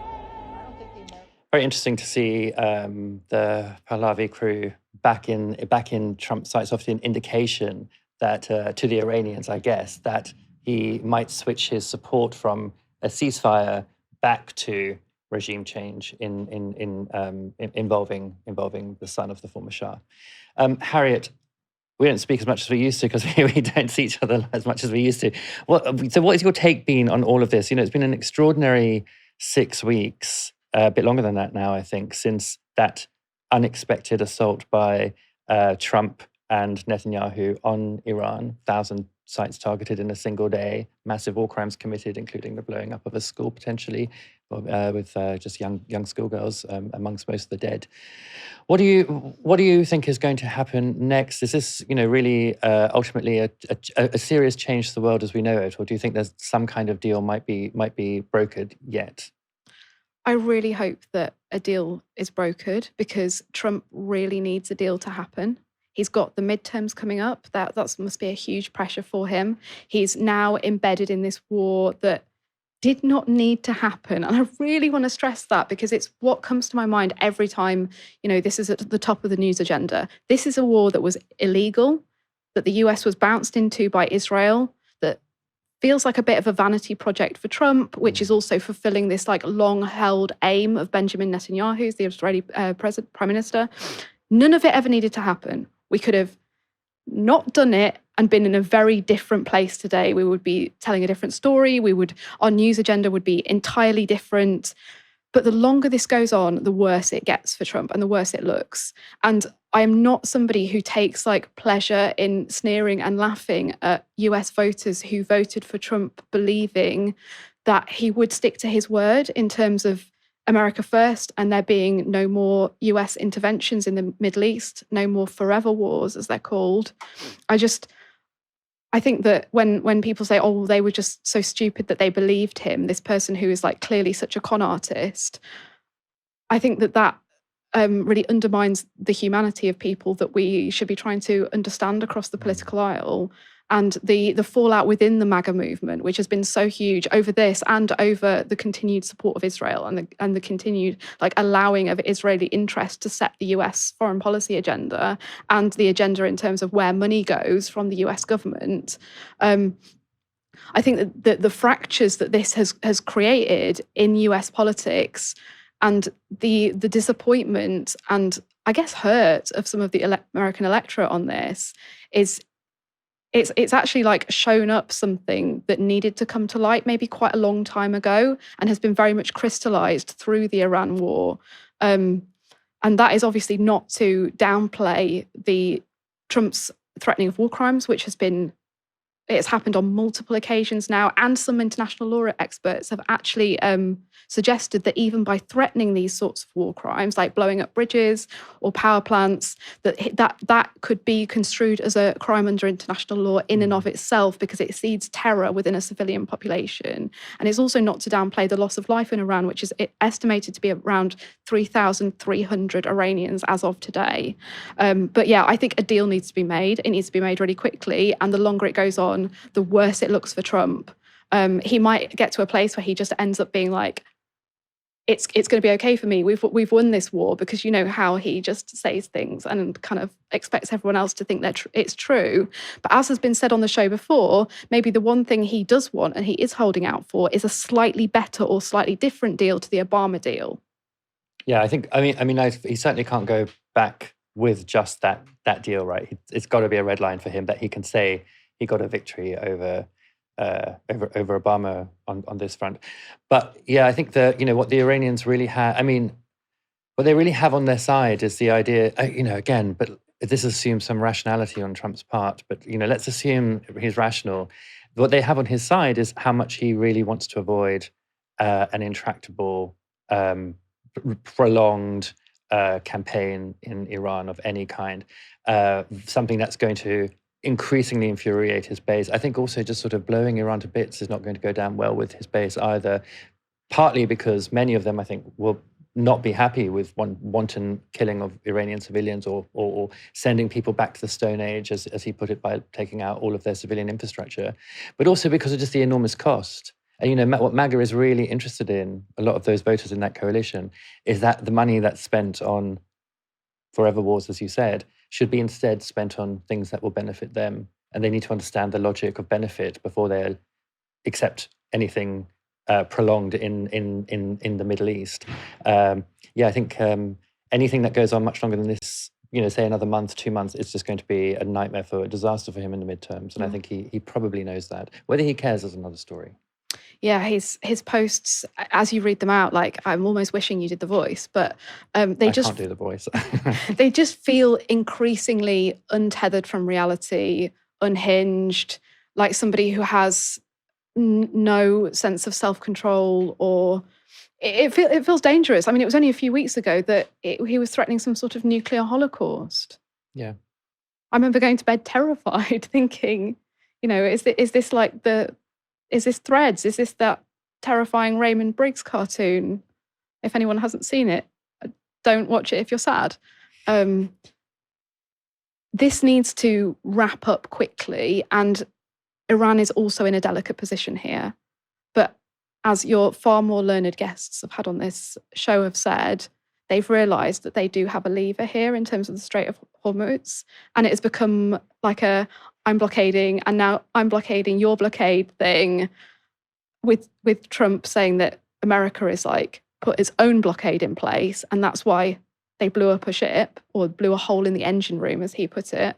Very interesting to see the Pahlavi crew back in Trump's sights, obviously an indication that to the Iranians, I guess, that he might switch his support from a ceasefire back to regime change involving the son of the former Shah. Harriet, we don't speak as much as we used to because we don't see each other as much as we used to. So what has your take been on all of this? You know, it's been an extraordinary 6 weeks, a bit longer than that now, I think, since that unexpected assault by Trump and Netanyahu on Iran, 1,000 sites targeted in a single day, massive war crimes committed, including the blowing up of a school potentially, with just young schoolgirls amongst most of the dead. What do you think is going to happen next? Is this, really ultimately a serious change to the world as we know it, or do you think there's some kind of deal might be brokered yet? I really hope that a deal is brokered because Trump really needs a deal to happen. He's got the midterms coming up. That must be a huge pressure for him. He's now embedded in this war that did not need to happen. And I really want to stress that because it's what comes to my mind every time, this is at the top of the news agenda. This is a war that was illegal, that the US was bounced into by Israel, that feels like a bit of a vanity project for Trump, which is also fulfilling this long-held aim of Benjamin Netanyahu, the Israeli prime minister. None of it ever needed to happen. We could have not done it and been in a very different place today. We would be telling a different story. Our news agenda would be entirely different. But the longer this goes on, the worse it gets for Trump and the worse it looks. And I am not somebody who takes pleasure in sneering and laughing at US voters who voted for Trump, believing that he would stick to his word in terms of America first and there being no more US interventions in the Middle East, no more forever wars, as they're called. I think that when people say, oh, they were just so stupid that they believed him, this person who is clearly such a con artist, I think that really undermines the humanity of people that we should be trying to understand across the political aisle. And the fallout within the MAGA movement, which has been so huge over this and over the continued support of Israel and the continued allowing of Israeli interest to set the US foreign policy agenda and the agenda in terms of where money goes from the US government. I think that the fractures that this has created in US politics and the disappointment and I guess hurt of some of the American electorate on this is it's actually shown up something that needed to come to light maybe quite a long time ago and has been very much crystallized through the Iran war. And that is obviously not to downplay Trump's threatening of war crimes, which it's happened on multiple occasions now, and some international law experts have actually suggested that even by threatening these sorts of war crimes, like blowing up bridges or power plants, that could be construed as a crime under international law in and of itself because it seeds terror within a civilian population. And it's also not to downplay the loss of life in Iran, which is estimated to be around 3,300 Iranians as of today. But yeah, I think a deal needs to be made. It needs to be made really quickly. And the longer it goes on, the worse it looks for Trump. He might get to a place where he just ends up being it's going to be okay for me. We've won this war, because you know how he just says things and kind of expects everyone else to think that it's true. But as has been said on the show before, maybe the one thing he does want and he is holding out for is a slightly better or slightly different deal to the Obama deal. Yeah, he certainly can't go back with just that deal, right? It's got to be a red line for him that he can say he got a victory over Obama on this front. But yeah, I think that, what the Iranians really have, what they really have on their side is the idea, again, but this assumes some rationality on Trump's part, but, let's assume he's rational. What they have on his side is how much he really wants to avoid an intractable, prolonged campaign in Iran of any kind, something that's going to increasingly infuriate his base. I think also just sort of blowing Iran to bits is not going to go down well with his base either, partly because many of them, I think, will not be happy with wanton killing of Iranian civilians or sending people back to the Stone Age, as he put it, by taking out all of their civilian infrastructure, but also because of just the enormous cost. And, you know, what MAGA is really interested in, a lot of those voters in that coalition, is that the money that's spent on forever wars, as you said, should be instead spent on things that will benefit them. And they need to understand the logic of benefit before they'll accept anything prolonged in the Middle East. I think anything that goes on much longer than this, you know, say another month, 2 months, it's just going to be a nightmare a disaster for him in the midterms. And I think he probably knows that. Whether he cares is another story. Yeah, his posts, as you read them out, like, I'm almost wishing you did the voice, but I can't do the voice. They just feel increasingly untethered from reality, unhinged, like somebody who has no sense of self-control, or it feels dangerous. I mean, it was only a few weeks ago that he was threatening some sort of nuclear holocaust. Yeah. I remember going to bed terrified, thinking, you know, is this Threads? Is this that terrifying Raymond Briggs cartoon? If anyone hasn't seen it, don't watch it if you're sad. This needs to wrap up quickly, and Iran is also in a delicate position here. But as your far more learned guests have had on this show have said, they've realised that they do have a lever here in terms of the Strait of Hormuz, and it has become like a I'm blockading, and now I'm blockading your blockade thing, with Trump saying that America is like put its own blockade in place, and that's why they blew up a ship, or blew a hole in the engine room, as he put it.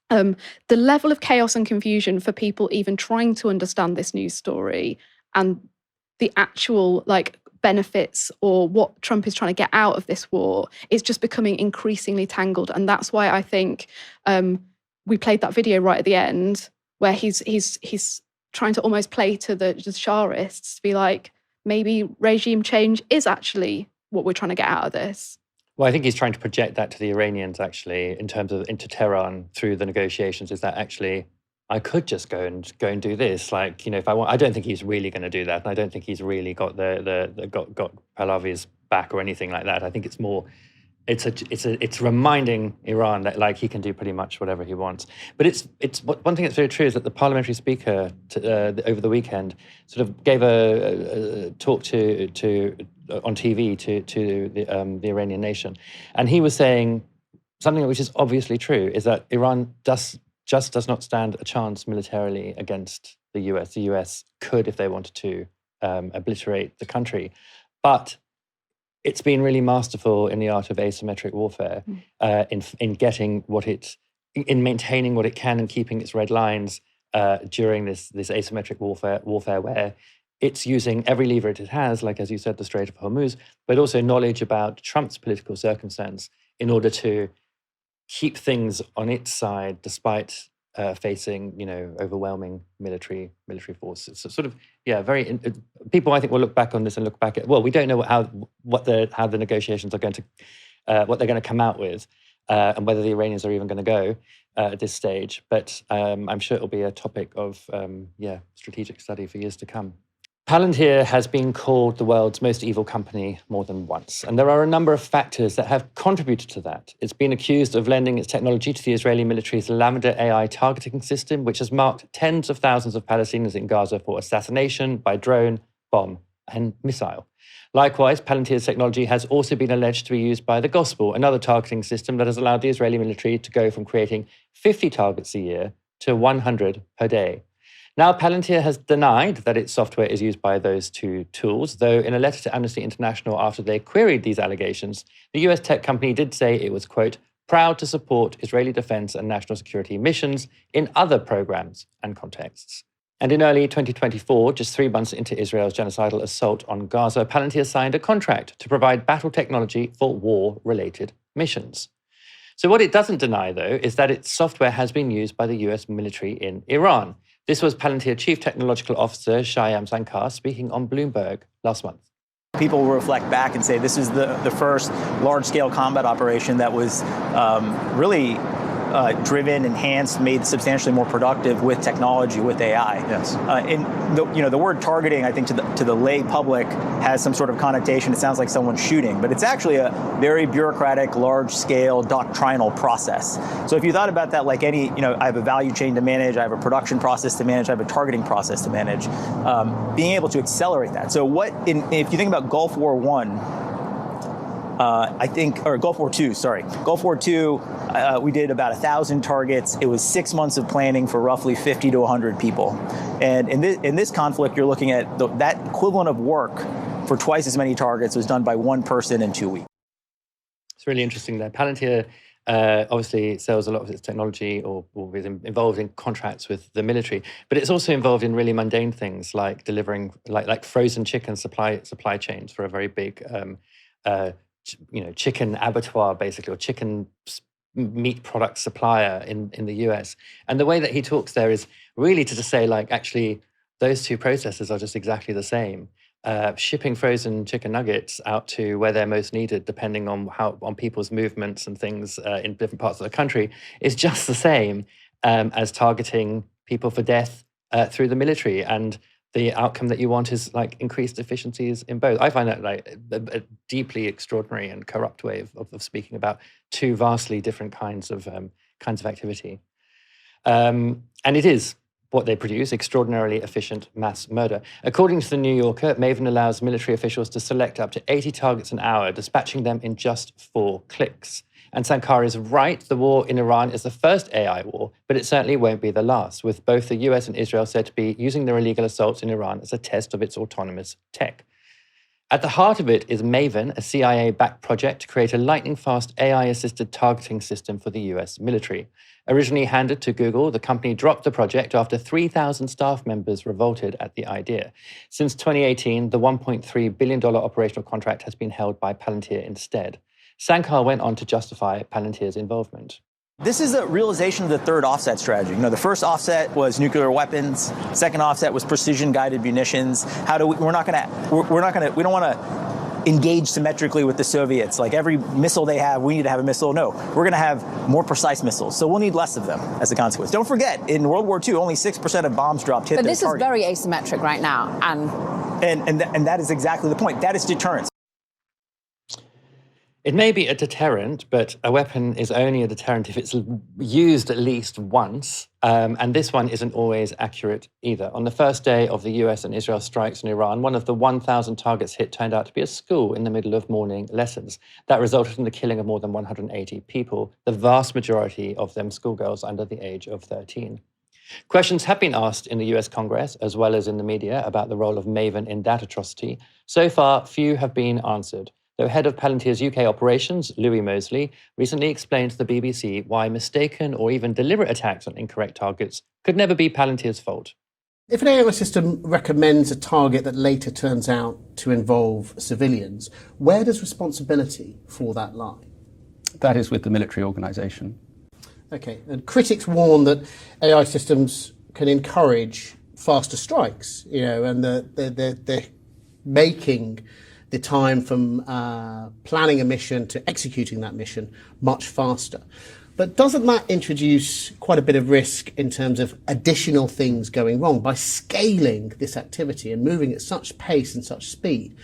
The level of chaos and confusion for people even trying to understand this news story, and the actual like benefits or what Trump is trying to get out of this war, is just becoming increasingly tangled. And that's why I think we played that video right at the end where he's trying to almost play to the Shahists to be like, maybe regime change is actually what we're trying to get out of this. Well, I think he's trying to project that to the Iranians, actually, in terms of into Tehran through the negotiations, is that actually I could just go and do this. Like, you know, if I want, I don't think he's really going to do that. And I don't think he's really got got Pahlavi's back or anything like that. I think it's more, it's reminding Iran that like he can do pretty much whatever he wants. But one thing that's very true is that the parliamentary speaker over the weekend sort of gave a talk on TV to the Iranian nation, and he was saying something which is obviously true, is that Iran just does not stand a chance militarily against the US. The US could, if they wanted to, obliterate the country, but it's been really masterful in the art of asymmetric warfare, in getting in maintaining what it can and keeping its red lines during this asymmetric warfare where it's using every lever it has, like, as you said, the Strait of Hormuz, but also knowledge about Trump's political circumstance in order to keep things on its side despite facing, you know, overwhelming military force. It's sort of, very. People, I think, will look back on this and look back at, well, we don't know how the negotiations are going to, what they're going to come out with, and whether the Iranians are even going to go at this stage. But I'm sure it'll be a topic of strategic study for years to come. Palantir has been called the world's most evil company more than once, and there are a number of factors that have contributed to that. It's been accused of lending its technology to the Israeli military's Lavender AI targeting system, which has marked tens of thousands of Palestinians in Gaza for assassination by drone, bomb, and missile. Likewise, Palantir's technology has also been alleged to be used by the Gospel, another targeting system that has allowed the Israeli military to go from creating 50 targets a year to 100 per day. Now, Palantir has denied that its software is used by those two tools, though in a letter to Amnesty International after they queried these allegations, the US tech company did say it was, quote, proud to support Israeli defense and national security missions in other programs and contexts. And in early 2024, just 3 months into Israel's genocidal assault on Gaza, Palantir signed a contract to provide battle technology for war-related missions. So what it doesn't deny, though, is that its software has been used by the US military in Iran. This was Palantir Chief Technological Officer Shyam Sankar speaking on Bloomberg last month. People will reflect back and say this is the first large-scale combat operation that was really driven, enhanced, made substantially more productive with technology, with AI. Yes. And the word targeting, I think, to the lay public has some sort of connotation. It sounds like someone's shooting, but it's actually a very bureaucratic, large-scale, doctrinal process. So if you thought about that like any, I have a value chain to manage, I have a production process to manage, I have a targeting process to manage, being able to accelerate that. So if you think about Gulf War Gulf War II, sorry. Gulf War II, we did about 1,000 targets. It was 6 months of planning for roughly 50 to 100 people. And in this conflict, you're looking at that equivalent of work for twice as many targets was done by one person in 2 weeks. It's really interesting there. Palantir obviously sells a lot of its technology or is involved in contracts with the military, but it's also involved in really mundane things like delivering like frozen chicken supply chains for a very big chicken abattoir, basically, or chicken meat product supplier in the US. And the way that he talks there is really to just say, like, actually, those two processes are just exactly the same. Shipping frozen chicken nuggets out to where they're most needed, depending on people's movements and things in different parts of the country, is just the same as targeting people for death through the military. And the outcome that you want is like increased efficiencies in both. I find that like a deeply extraordinary and corrupt way of speaking about two vastly different kinds of activity. And it is what they produce, extraordinarily efficient mass murder. According to the New Yorker, Methven allows military officials to select up to 80 targets an hour, dispatching them in just 4 clicks. And Sankar is right, the war in Iran is the first AI war, but it certainly won't be the last, with both the US and Israel said to be using their illegal assaults in Iran as a test of its autonomous tech. At the heart of it is Methven, a CIA-backed project to create a lightning-fast AI-assisted targeting system for the US military. Originally handed to Google, the company dropped the project after 3,000 staff members revolted at the idea. Since 2018, the $1.3 billion operational contract has been held by Palantir instead. Sankar went on to justify Palantir's involvement. This is a realization of the third offset strategy. The first offset was nuclear weapons. Second offset was precision-guided munitions. We don't want to engage symmetrically with the Soviets. Like every missile they have, we need to have a missile. No, we're going to have more precise missiles, so we'll need less of them as a consequence. Don't forget, in World War II, only 6% of bombs dropped hit their target. But this is very asymmetric right now, and that is exactly the point. That is deterrence. It may be a deterrent, but a weapon is only a deterrent if it's used at least once. And this one isn't always accurate either. On the first day of the US and Israel strikes in Iran, one of the 1,000 targets hit turned out to be a school in the middle of morning lessons. That resulted in the killing of more than 180 people, the vast majority of them schoolgirls under the age of 13. Questions have been asked in the US Congress, as well as in the media, about the role of Methven in that atrocity. So far, few have been answered. Though head of Palantir's UK operations, Louis Mosley, recently explained to the BBC why mistaken or even deliberate attacks on incorrect targets could never be Palantir's fault. If an AI system recommends a target that later turns out to involve civilians, where does responsibility for that lie? That is with the military organisation. Okay, and critics warn that AI systems can encourage faster strikes, and they're making the time from planning a mission to executing that mission much faster. But doesn't that introduce quite a bit of risk in terms of additional things going wrong by scaling this activity and moving at such pace and such speed?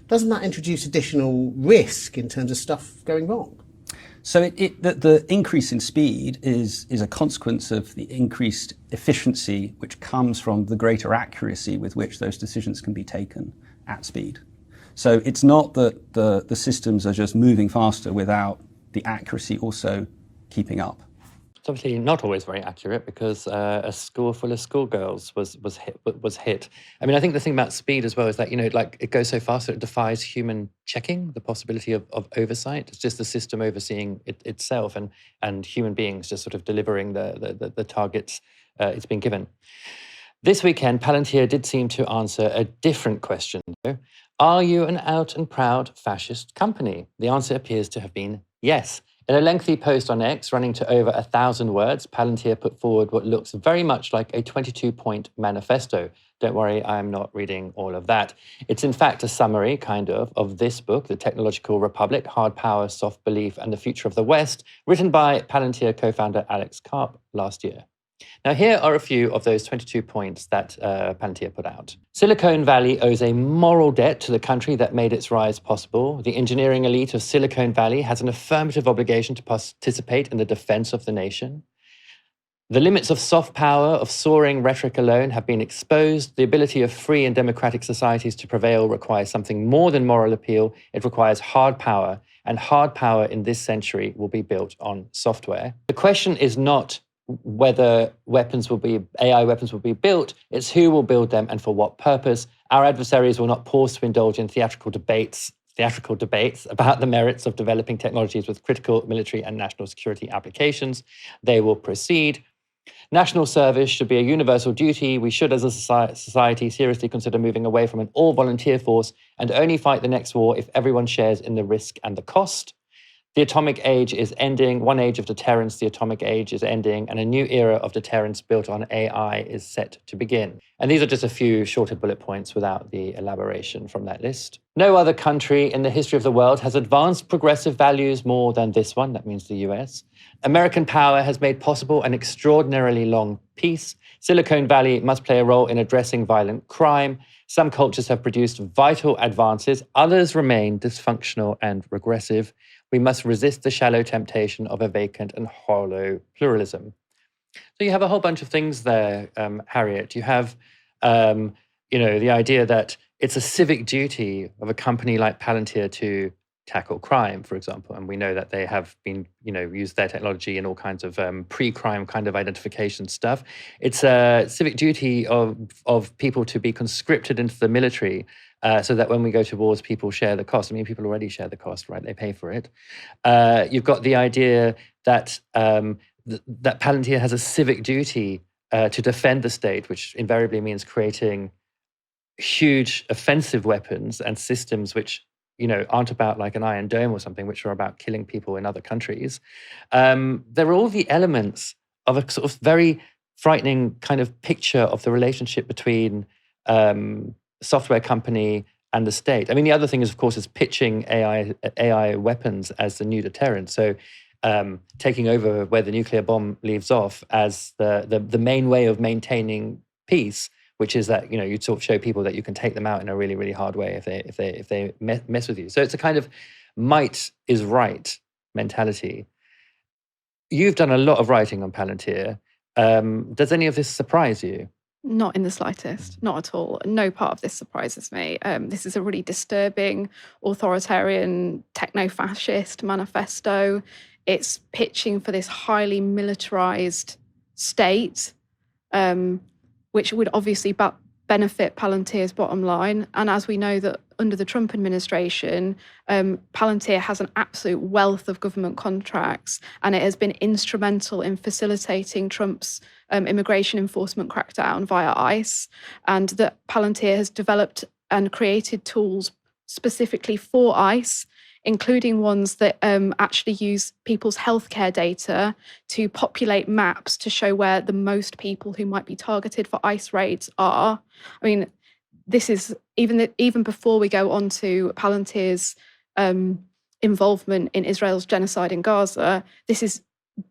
Doesn't that introduce additional risk in terms of stuff going wrong? So the increase in speed is a consequence of the increased efficiency which comes from the greater accuracy with which those decisions can be taken at speed. So it's not that the systems are just moving faster without the accuracy also keeping up. It's obviously not always very accurate because a school full of schoolgirls was hit. I mean, I think the thing about speed as well is that, like it goes so fast that it defies human checking, the possibility of oversight. It's just the system overseeing itself and human beings just sort of delivering the targets it's been given. This weekend, Palantir did seem to answer a different question, though. Are you an out and proud fascist company? The answer appears to have been yes. In a lengthy post on X running to over 1,000 words, Palantir put forward what looks very much like a 22-point manifesto. Don't worry, I'm not reading all of that. It's in fact a summary, kind of this book, The Technological Republic, Hard Power, Soft Belief, and the Future of the West, written by Palantir co-founder Alex Karp last year. Now, here are a few of those 22 points that Palantir put out. Silicon Valley owes a moral debt to the country that made its rise possible. The engineering elite of Silicon Valley has an affirmative obligation to participate in the defense of the nation. The limits of soft power, of soaring rhetoric alone, have been exposed. The ability of free and democratic societies to prevail requires something more than moral appeal. It requires hard power, and hard power in this century will be built on software. The question is not whether AI weapons will be built, it's who will build them and for what purpose. Our adversaries will not pause to indulge in theatrical debates about the merits of developing technologies with critical military and national security applications. They will proceed. National service should be a universal duty. We should, as a society, seriously consider moving away from an all-volunteer force and only fight the next war if everyone shares in the risk and the cost. The atomic age is ending. One age of deterrence, the atomic age, is ending, and a new era of deterrence built on AI is set to begin. And these are just a few shorter bullet points without the elaboration from that list. No other country in the history of the world has advanced progressive values more than this one. That means the US. American power has made possible an extraordinarily long peace. Silicon Valley must play a role in addressing violent crime. Some cultures have produced vital advances. Others remain dysfunctional and regressive. We must resist the shallow temptation of a vacant and hollow pluralism. So you have a whole bunch of things there, Harriet. You have, the idea that it's a civic duty of a company like Palantir to tackle crime, for example. And we know that they have been, used their technology in all kinds of pre-crime kind of identification stuff. It's a civic duty of people to be conscripted into the military so that when we go to wars, people share the cost. I mean, people already share the cost, right? They pay for it. You've got the idea that that Palantir has a civic duty to defend the state, which invariably means creating huge offensive weapons and systems which aren't about like an Iron Dome or something, which are about killing people in other countries. There are all the elements of a sort of very frightening kind of picture of the relationship between software company and the state. I mean, the other thing is, of course, is pitching AI weapons as the new deterrent. So taking over where the nuclear bomb leaves off as the main way of maintaining peace, which is that you sort of show people that you can take them out in a really, really hard way if they mess with you. So it's a kind of might is right mentality. You've done a lot of writing on Palantir. Does any of this surprise you? Not in the slightest, not at all. No part of this surprises me. This is a really disturbing, authoritarian, techno-fascist manifesto. It's pitching for this highly militarized state, which would obviously benefit Palantir's bottom line. And as we know that under the Trump administration, Palantir has an absolute wealth of government contracts, and it has been instrumental in facilitating Trump's immigration enforcement crackdown via ICE, and that Palantir has developed and created tools specifically for ICE, including ones that actually use people's healthcare data to populate maps to show where the most people who might be targeted for ICE raids are. I mean, this is even before we go on to Palantir's involvement in Israel's genocide in Gaza. This is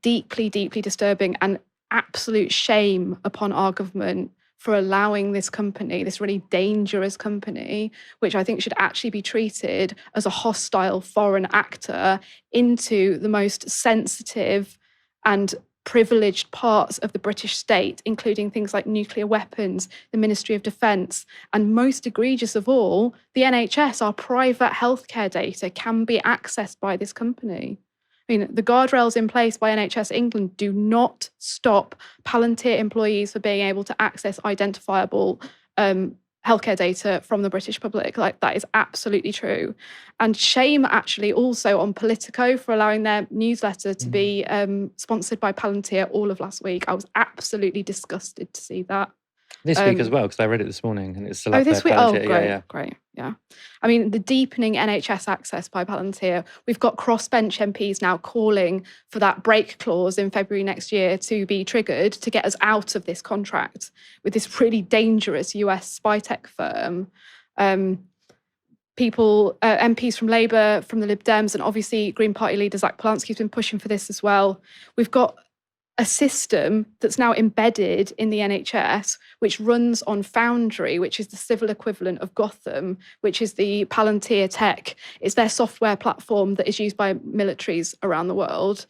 deeply, deeply disturbing and absolute shame upon our government for allowing this company, this really dangerous company, which I think should actually be treated as a hostile foreign actor, into the most sensitive and privileged parts of the British state, including things like nuclear weapons, the Ministry of Defence, and most egregious of all, the NHS. Our private healthcare data can be accessed by this company. I mean, the guardrails in place by NHS England do not stop Palantir employees for being able to access identifiable healthcare data from the British public. Like, that is absolutely true. And shame actually also on Politico for allowing their newsletter to be sponsored by Palantir all of last week. I was absolutely disgusted to see that. This week as well, because I read it this morning and it's still up this there. week? Oh, Palantir. great, Yeah. great. Yeah. I mean, the deepening NHS access by Palantir, we've got crossbench MPs now calling for that break clause in February next year to be triggered to get us out of this contract with this really dangerous US spy tech firm. MPs from Labour, from the Lib Dems, and obviously Green Party leader Zach Polanski's been pushing for this as well. We've got a system that's now embedded in the NHS, which runs on Foundry, which is the civil equivalent of Gotham, which is the Palantir tech. It's their software platform that is used by militaries around the world.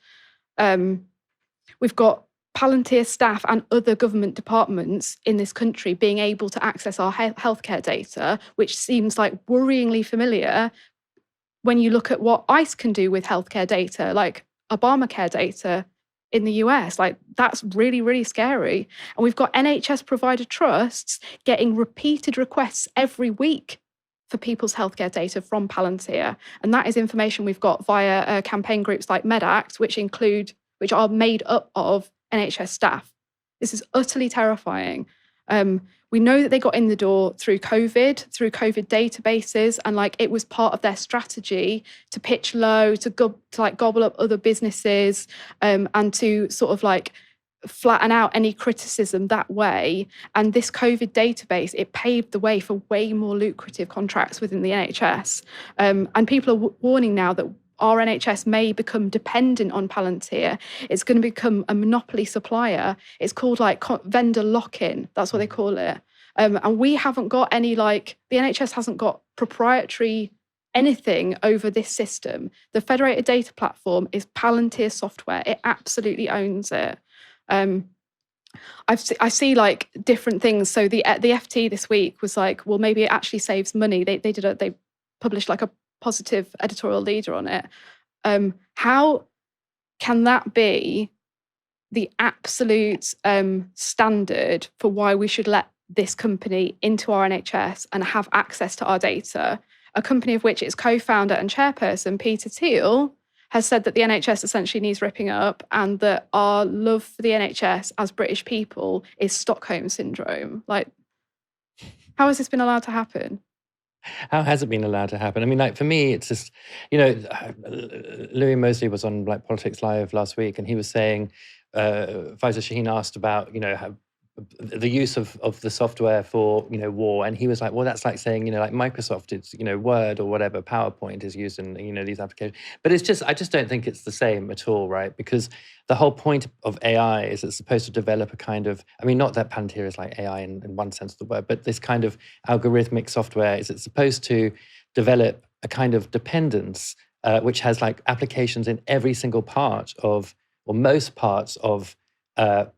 We've got Palantir staff and other government departments in this country being able to access our healthcare data, which seems like worryingly familiar when you look at what ICE can do with healthcare data, like Obamacare data in the US. Like, that's really, really scary. And we've got NHS provider trusts getting repeated requests every week for people's healthcare data from Palantir. And that is information we've got via campaign groups like MedAct, which are made up of NHS staff. This is utterly terrifying. We know that they got in the door through COVID databases, and like it was part of their strategy to pitch low, to gobble up other businesses, and to sort of like flatten out any criticism that way. And this COVID database, it paved the way for way more lucrative contracts within the NHS. And people are warning now that our NHS may become dependent on Palantir. It's going to become a monopoly supplier. It's called like vendor lock-in. That's what they call it. And we haven't got any, like, the NHS hasn't got proprietary anything over this system. The Federated Data Platform is Palantir software. It absolutely owns it. I see like different things. So the FT this week was like, well, maybe it actually saves money. They published like a positive editorial leader on it. How can that be the absolute standard for why we should let this company into our NHS and have access to our data? A company of which its co-founder and chairperson, Peter Thiel, has said that the NHS essentially needs ripping up, and that our love for the NHS as British people is Stockholm syndrome. Like, how has this been allowed to happen? How has it been allowed to happen? I mean, like, for me, it's just, you know, Louis Mosley was on like Politics Live last week, and he was saying, Faisal Shaheen asked about, you know, how the use of the software for, you know, war, and he was like, well, that's like saying, you know, like Microsoft, it's, you know, Word or whatever, PowerPoint is used in, you know, these applications. But it's just, I just don't think it's the same at all, right? Because the whole point of AI is it's supposed to develop a kind of, I mean, not that Palantir is like AI in one sense of the word, but this kind of algorithmic software is it's supposed to develop a kind of dependence which has like applications in every single part of, or most parts of,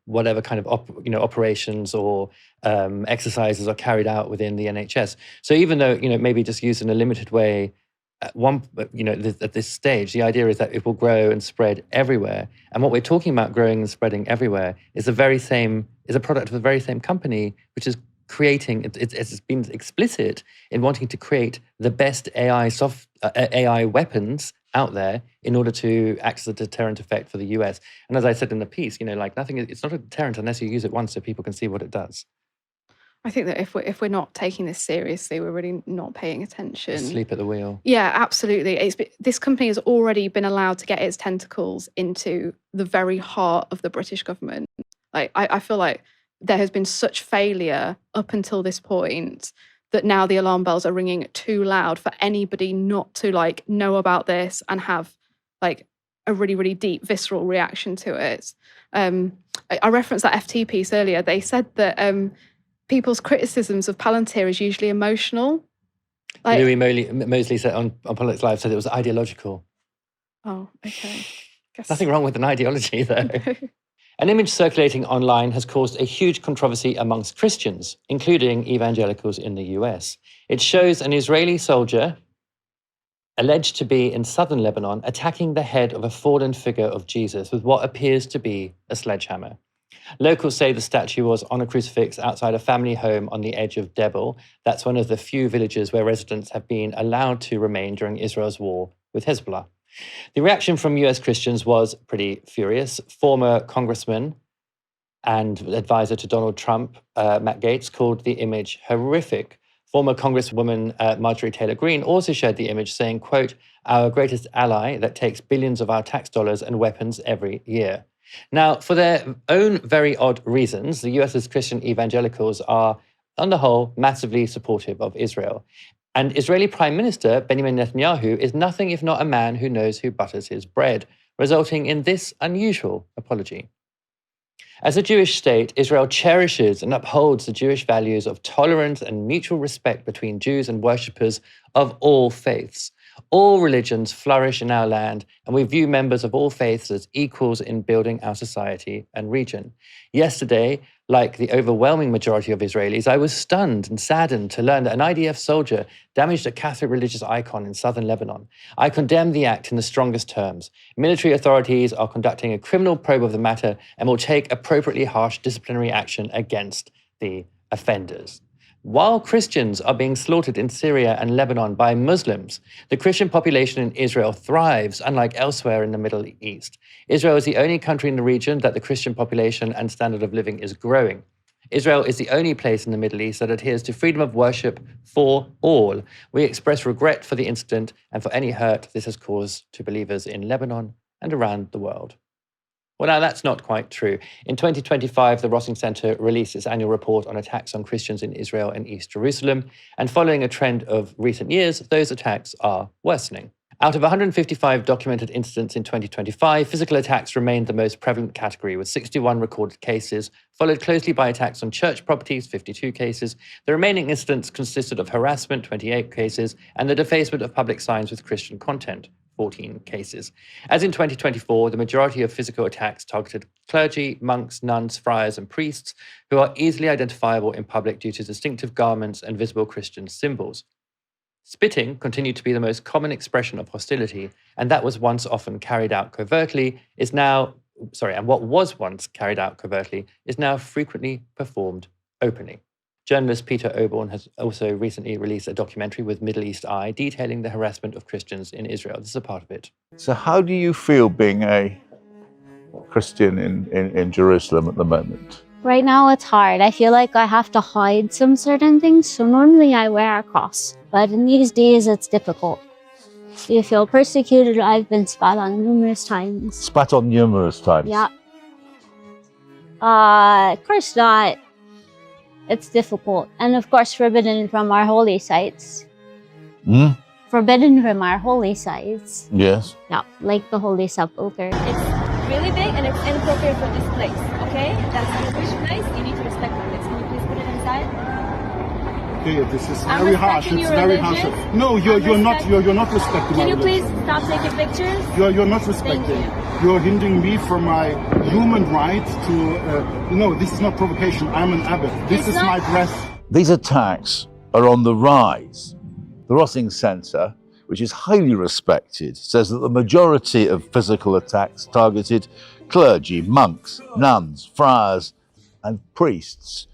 whatever kind of operations or exercises are carried out within the NHS. So even though, you know, maybe just used in a limited way at this stage, the idea is that it will grow and spread everywhere. And what we're talking about growing and spreading everywhere is a product of the very same company, which is creating, it's been explicit in wanting to create the best AI weapons out there in order to act as a deterrent effect for the US. And as I said in the piece, you know, like it's not a deterrent unless you use it once so people can see what it does. I think that if we're not taking this seriously, we're really not paying attention. Asleep at the wheel. Yeah, absolutely. This company has already been allowed to get its tentacles into the very heart of the British government. Like, I feel like there has been such failure up until this point that now the alarm bells are ringing too loud for anybody not to like know about this and have like a really, really deep visceral reaction to it. I referenced that FT piece earlier. They said that people's criticisms of Palantir is usually emotional. Like, Louis Mosley said on Politics Live, said it was ideological. Oh, okay. Nothing wrong with an ideology, though. An image circulating online has caused a huge controversy amongst Christians, including evangelicals in the US. It shows an Israeli soldier, alleged to be in southern Lebanon, attacking the head of a fallen figure of Jesus with what appears to be a sledgehammer. Locals say the statue was on a crucifix outside a family home on the edge of Debel. That's one of the few villages where residents have been allowed to remain during Israel's war with Hezbollah. The reaction from US Christians was pretty furious. Former congressman and advisor to Donald Trump, Matt Gaetz, called the image horrific, Former Congresswoman Marjorie Taylor Greene also shared the image saying, quote, "Our greatest ally that takes billions of our tax dollars and weapons every year." Now, for their own very odd reasons, the US's Christian evangelicals are, on the whole, massively supportive of Israel. And Israeli Prime Minister Benjamin Netanyahu is nothing if not a man who knows who butters his bread, resulting in this unusual apology. As a Jewish state, Israel cherishes and upholds the Jewish values of tolerance and mutual respect between Jews and worshippers of all faiths. All religions flourish in our land, and we view members of all faiths as equals in building our society and region. Yesterday, like the overwhelming majority of Israelis, I was stunned and saddened to learn that an IDF soldier damaged a Catholic religious icon in southern Lebanon. I condemn the act in the strongest terms. Military authorities are conducting a criminal probe of the matter and will take appropriately harsh disciplinary action against the offenders. While Christians are being slaughtered in Syria and Lebanon by Muslims, the Christian population in Israel thrives, unlike elsewhere in the Middle East. Israel is the only country in the region that the Christian population and standard of living is growing. Israel is the only place in the Middle East that adheres to freedom of worship for all. We express regret for the incident and for any hurt this has caused to believers in Lebanon and around the world. Well, now that's not quite true. In 2025, the Rossing Centre released its annual report on attacks on Christians in Israel and East Jerusalem. And following a trend of recent years, those attacks are worsening. Out of 155 documented incidents in 2025, physical attacks remained the most prevalent category, with 61 recorded cases, followed closely by attacks on church properties, 52 cases. The remaining incidents consisted of harassment, 28 cases, and the defacement of public signs with Christian content, 14 cases. As in 2024, the majority of physical attacks targeted clergy, monks, nuns, friars, and priests who are easily identifiable in public due to distinctive garments and visible Christian symbols. Spitting continued to be the most common expression of hostility, and that was once often carried out covertly and what was once carried out covertly is now frequently performed openly. Journalist Peter Oborne has also recently released a documentary with Middle East Eye detailing the harassment of Christians in Israel. This is a part of it. So how do you feel being a Christian in Jerusalem at the moment? Right now it's hard. I feel like I have to hide some certain things. So normally I wear a cross, but in these days it's difficult. Do you feel persecuted? I've been spat on numerous times. Spat on numerous times? Yeah. Of course not. It's difficult. And of course, forbidden from our holy sites. Forbidden from our holy sites. Yes. Yeah, like the Holy Sepulchre. It's really big and it's inappropriate for this place, okay? That's a Jewish place. You need to respect the place. Can you please put it inside? Okay, this is very harsh. It's very harsh. No, you're not respecting. Can you please stop taking pictures? You're not respecting. You're hindering me from my human right to. No, this is not provocation. I'm an abbot. This is my dress. These attacks are on the rise. The Rossing Centre, which is highly respected, says that the majority of physical attacks targeted clergy, monks, nuns, friars, and priests,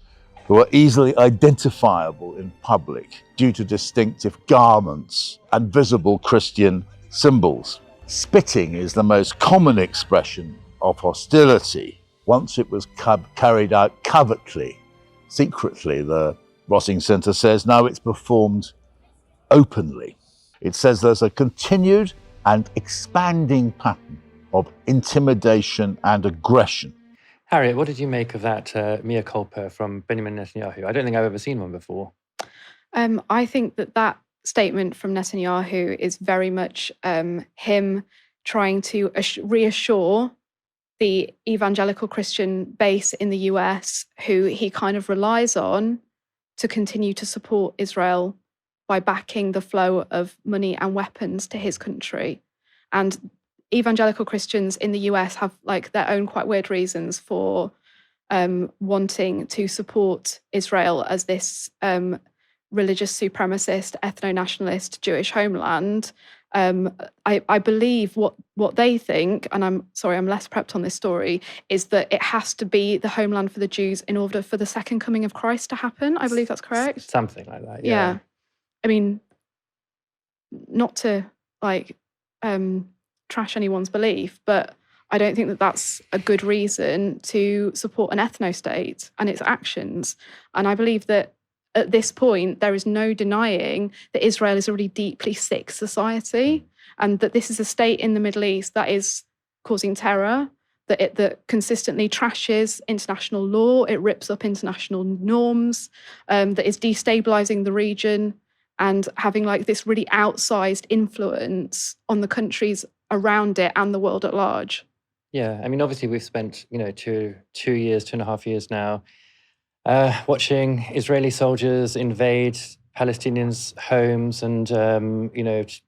who are easily identifiable in public due to distinctive garments and visible Christian symbols. Spitting is the most common expression of hostility. Once it was carried out covertly, secretly, the Rossing Centre says. Now it's performed openly. It says there's a continued and expanding pattern of intimidation and aggression. Harriet, what did you make of that mea culpa from Benjamin Netanyahu? I don't think I've ever seen one before. I think that statement from Netanyahu is very much him trying to reassure the evangelical Christian base in the US, who he kind of relies on to continue to support Israel by backing the flow of money and weapons to his country. And evangelical Christians in the US have like their own quite weird reasons for wanting to support Israel as this religious supremacist, ethno-nationalist Jewish homeland. I believe what they think, and I'm less prepped on this story, is that it has to be the homeland for the Jews in order for the second coming of Christ to happen. I believe that's correct. Something like that, yeah. I mean, not to trash anyone's belief, but I don't think that that's a good reason to support an ethno-state and its actions. And I believe that at this point, there is no denying that Israel is a really deeply sick society, and that this is a state in the Middle East that is causing terror, that consistently trashes international law, it rips up international norms, that is destabilizing the region and having like this really outsized influence on the countries around it and the world at large. Yeah, I mean, obviously we've spent, 2.5 years now, watching Israeli soldiers invade Palestinians' homes and,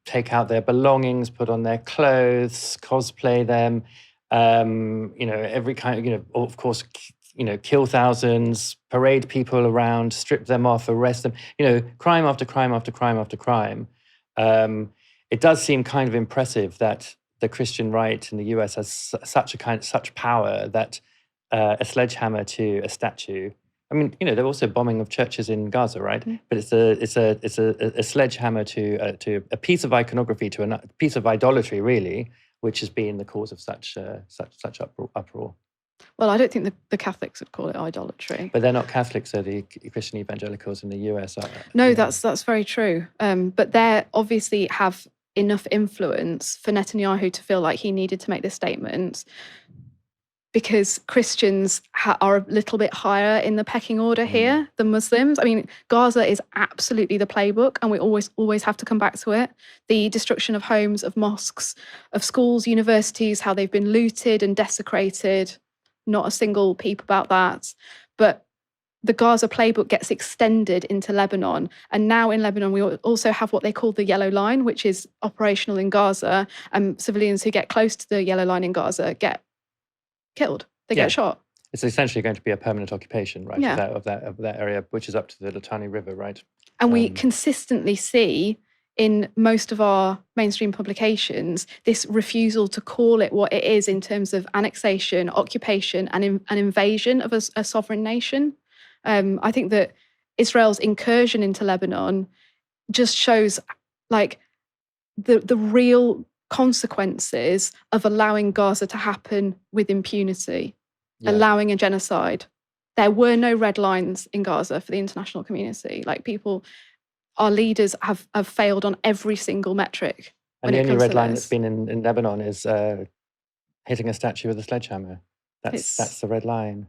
take out their belongings, put on their clothes, cosplay them, every kind of, of course, kill thousands, parade people around, strip them off, arrest them, crime after crime after crime after crime. It does seem kind of impressive that the Christian right in the US has such power that a sledgehammer to a statue. I mean, there were also bombing of churches in Gaza, right? Mm. But it's a sledgehammer to a piece of iconography, to a piece of idolatry, really, which has been the cause of such uproar. Well, I don't think the Catholics would call it idolatry. But they're not Catholics, so the Christian evangelicals in the US are. No, that's very true. But they obviously have enough influence for Netanyahu to feel like he needed to make this statement, because Christians are a little bit higher in the pecking order here than Muslims. I mean, Gaza is absolutely the playbook, and we always have to come back to it. The destruction of homes, of mosques, of schools, universities, how they've been looted and desecrated. Not a single peep about that. But the Gaza playbook gets extended into Lebanon. And now in Lebanon, we also have what they call the Yellow Line, which is operational in Gaza. And civilians who get close to the Yellow Line in Gaza get killed. They get shot. It's essentially going to be a permanent occupation, right? Yeah. Of that area, which is up to the Litani River, right? And we consistently see in most of our mainstream publications this refusal to call it what it is in terms of annexation, occupation, and an invasion of a sovereign nation. I think that Israel's incursion into Lebanon just shows like the real consequences of allowing Gaza to happen with impunity, allowing a genocide. There were no red lines in Gaza for the international community. Like our leaders have failed on every single metric. And the only red line that's been in Lebanon is hitting a statue with a sledgehammer. That's the red line.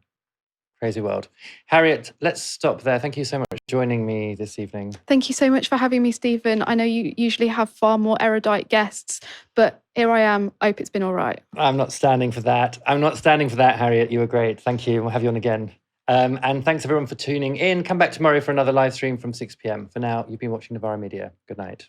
Crazy world. Harriet, let's stop there. Thank you so much for joining me this evening. Thank you so much for having me, Stephen. I know you usually have far more erudite guests, but here I am. I hope it's been all right. I'm not standing for that. Harriet. You were great. Thank you. We'll have you on again. And thanks everyone for tuning in. Come back tomorrow for another live stream from 6 p.m. For now, you've been watching Novara Media. Good night.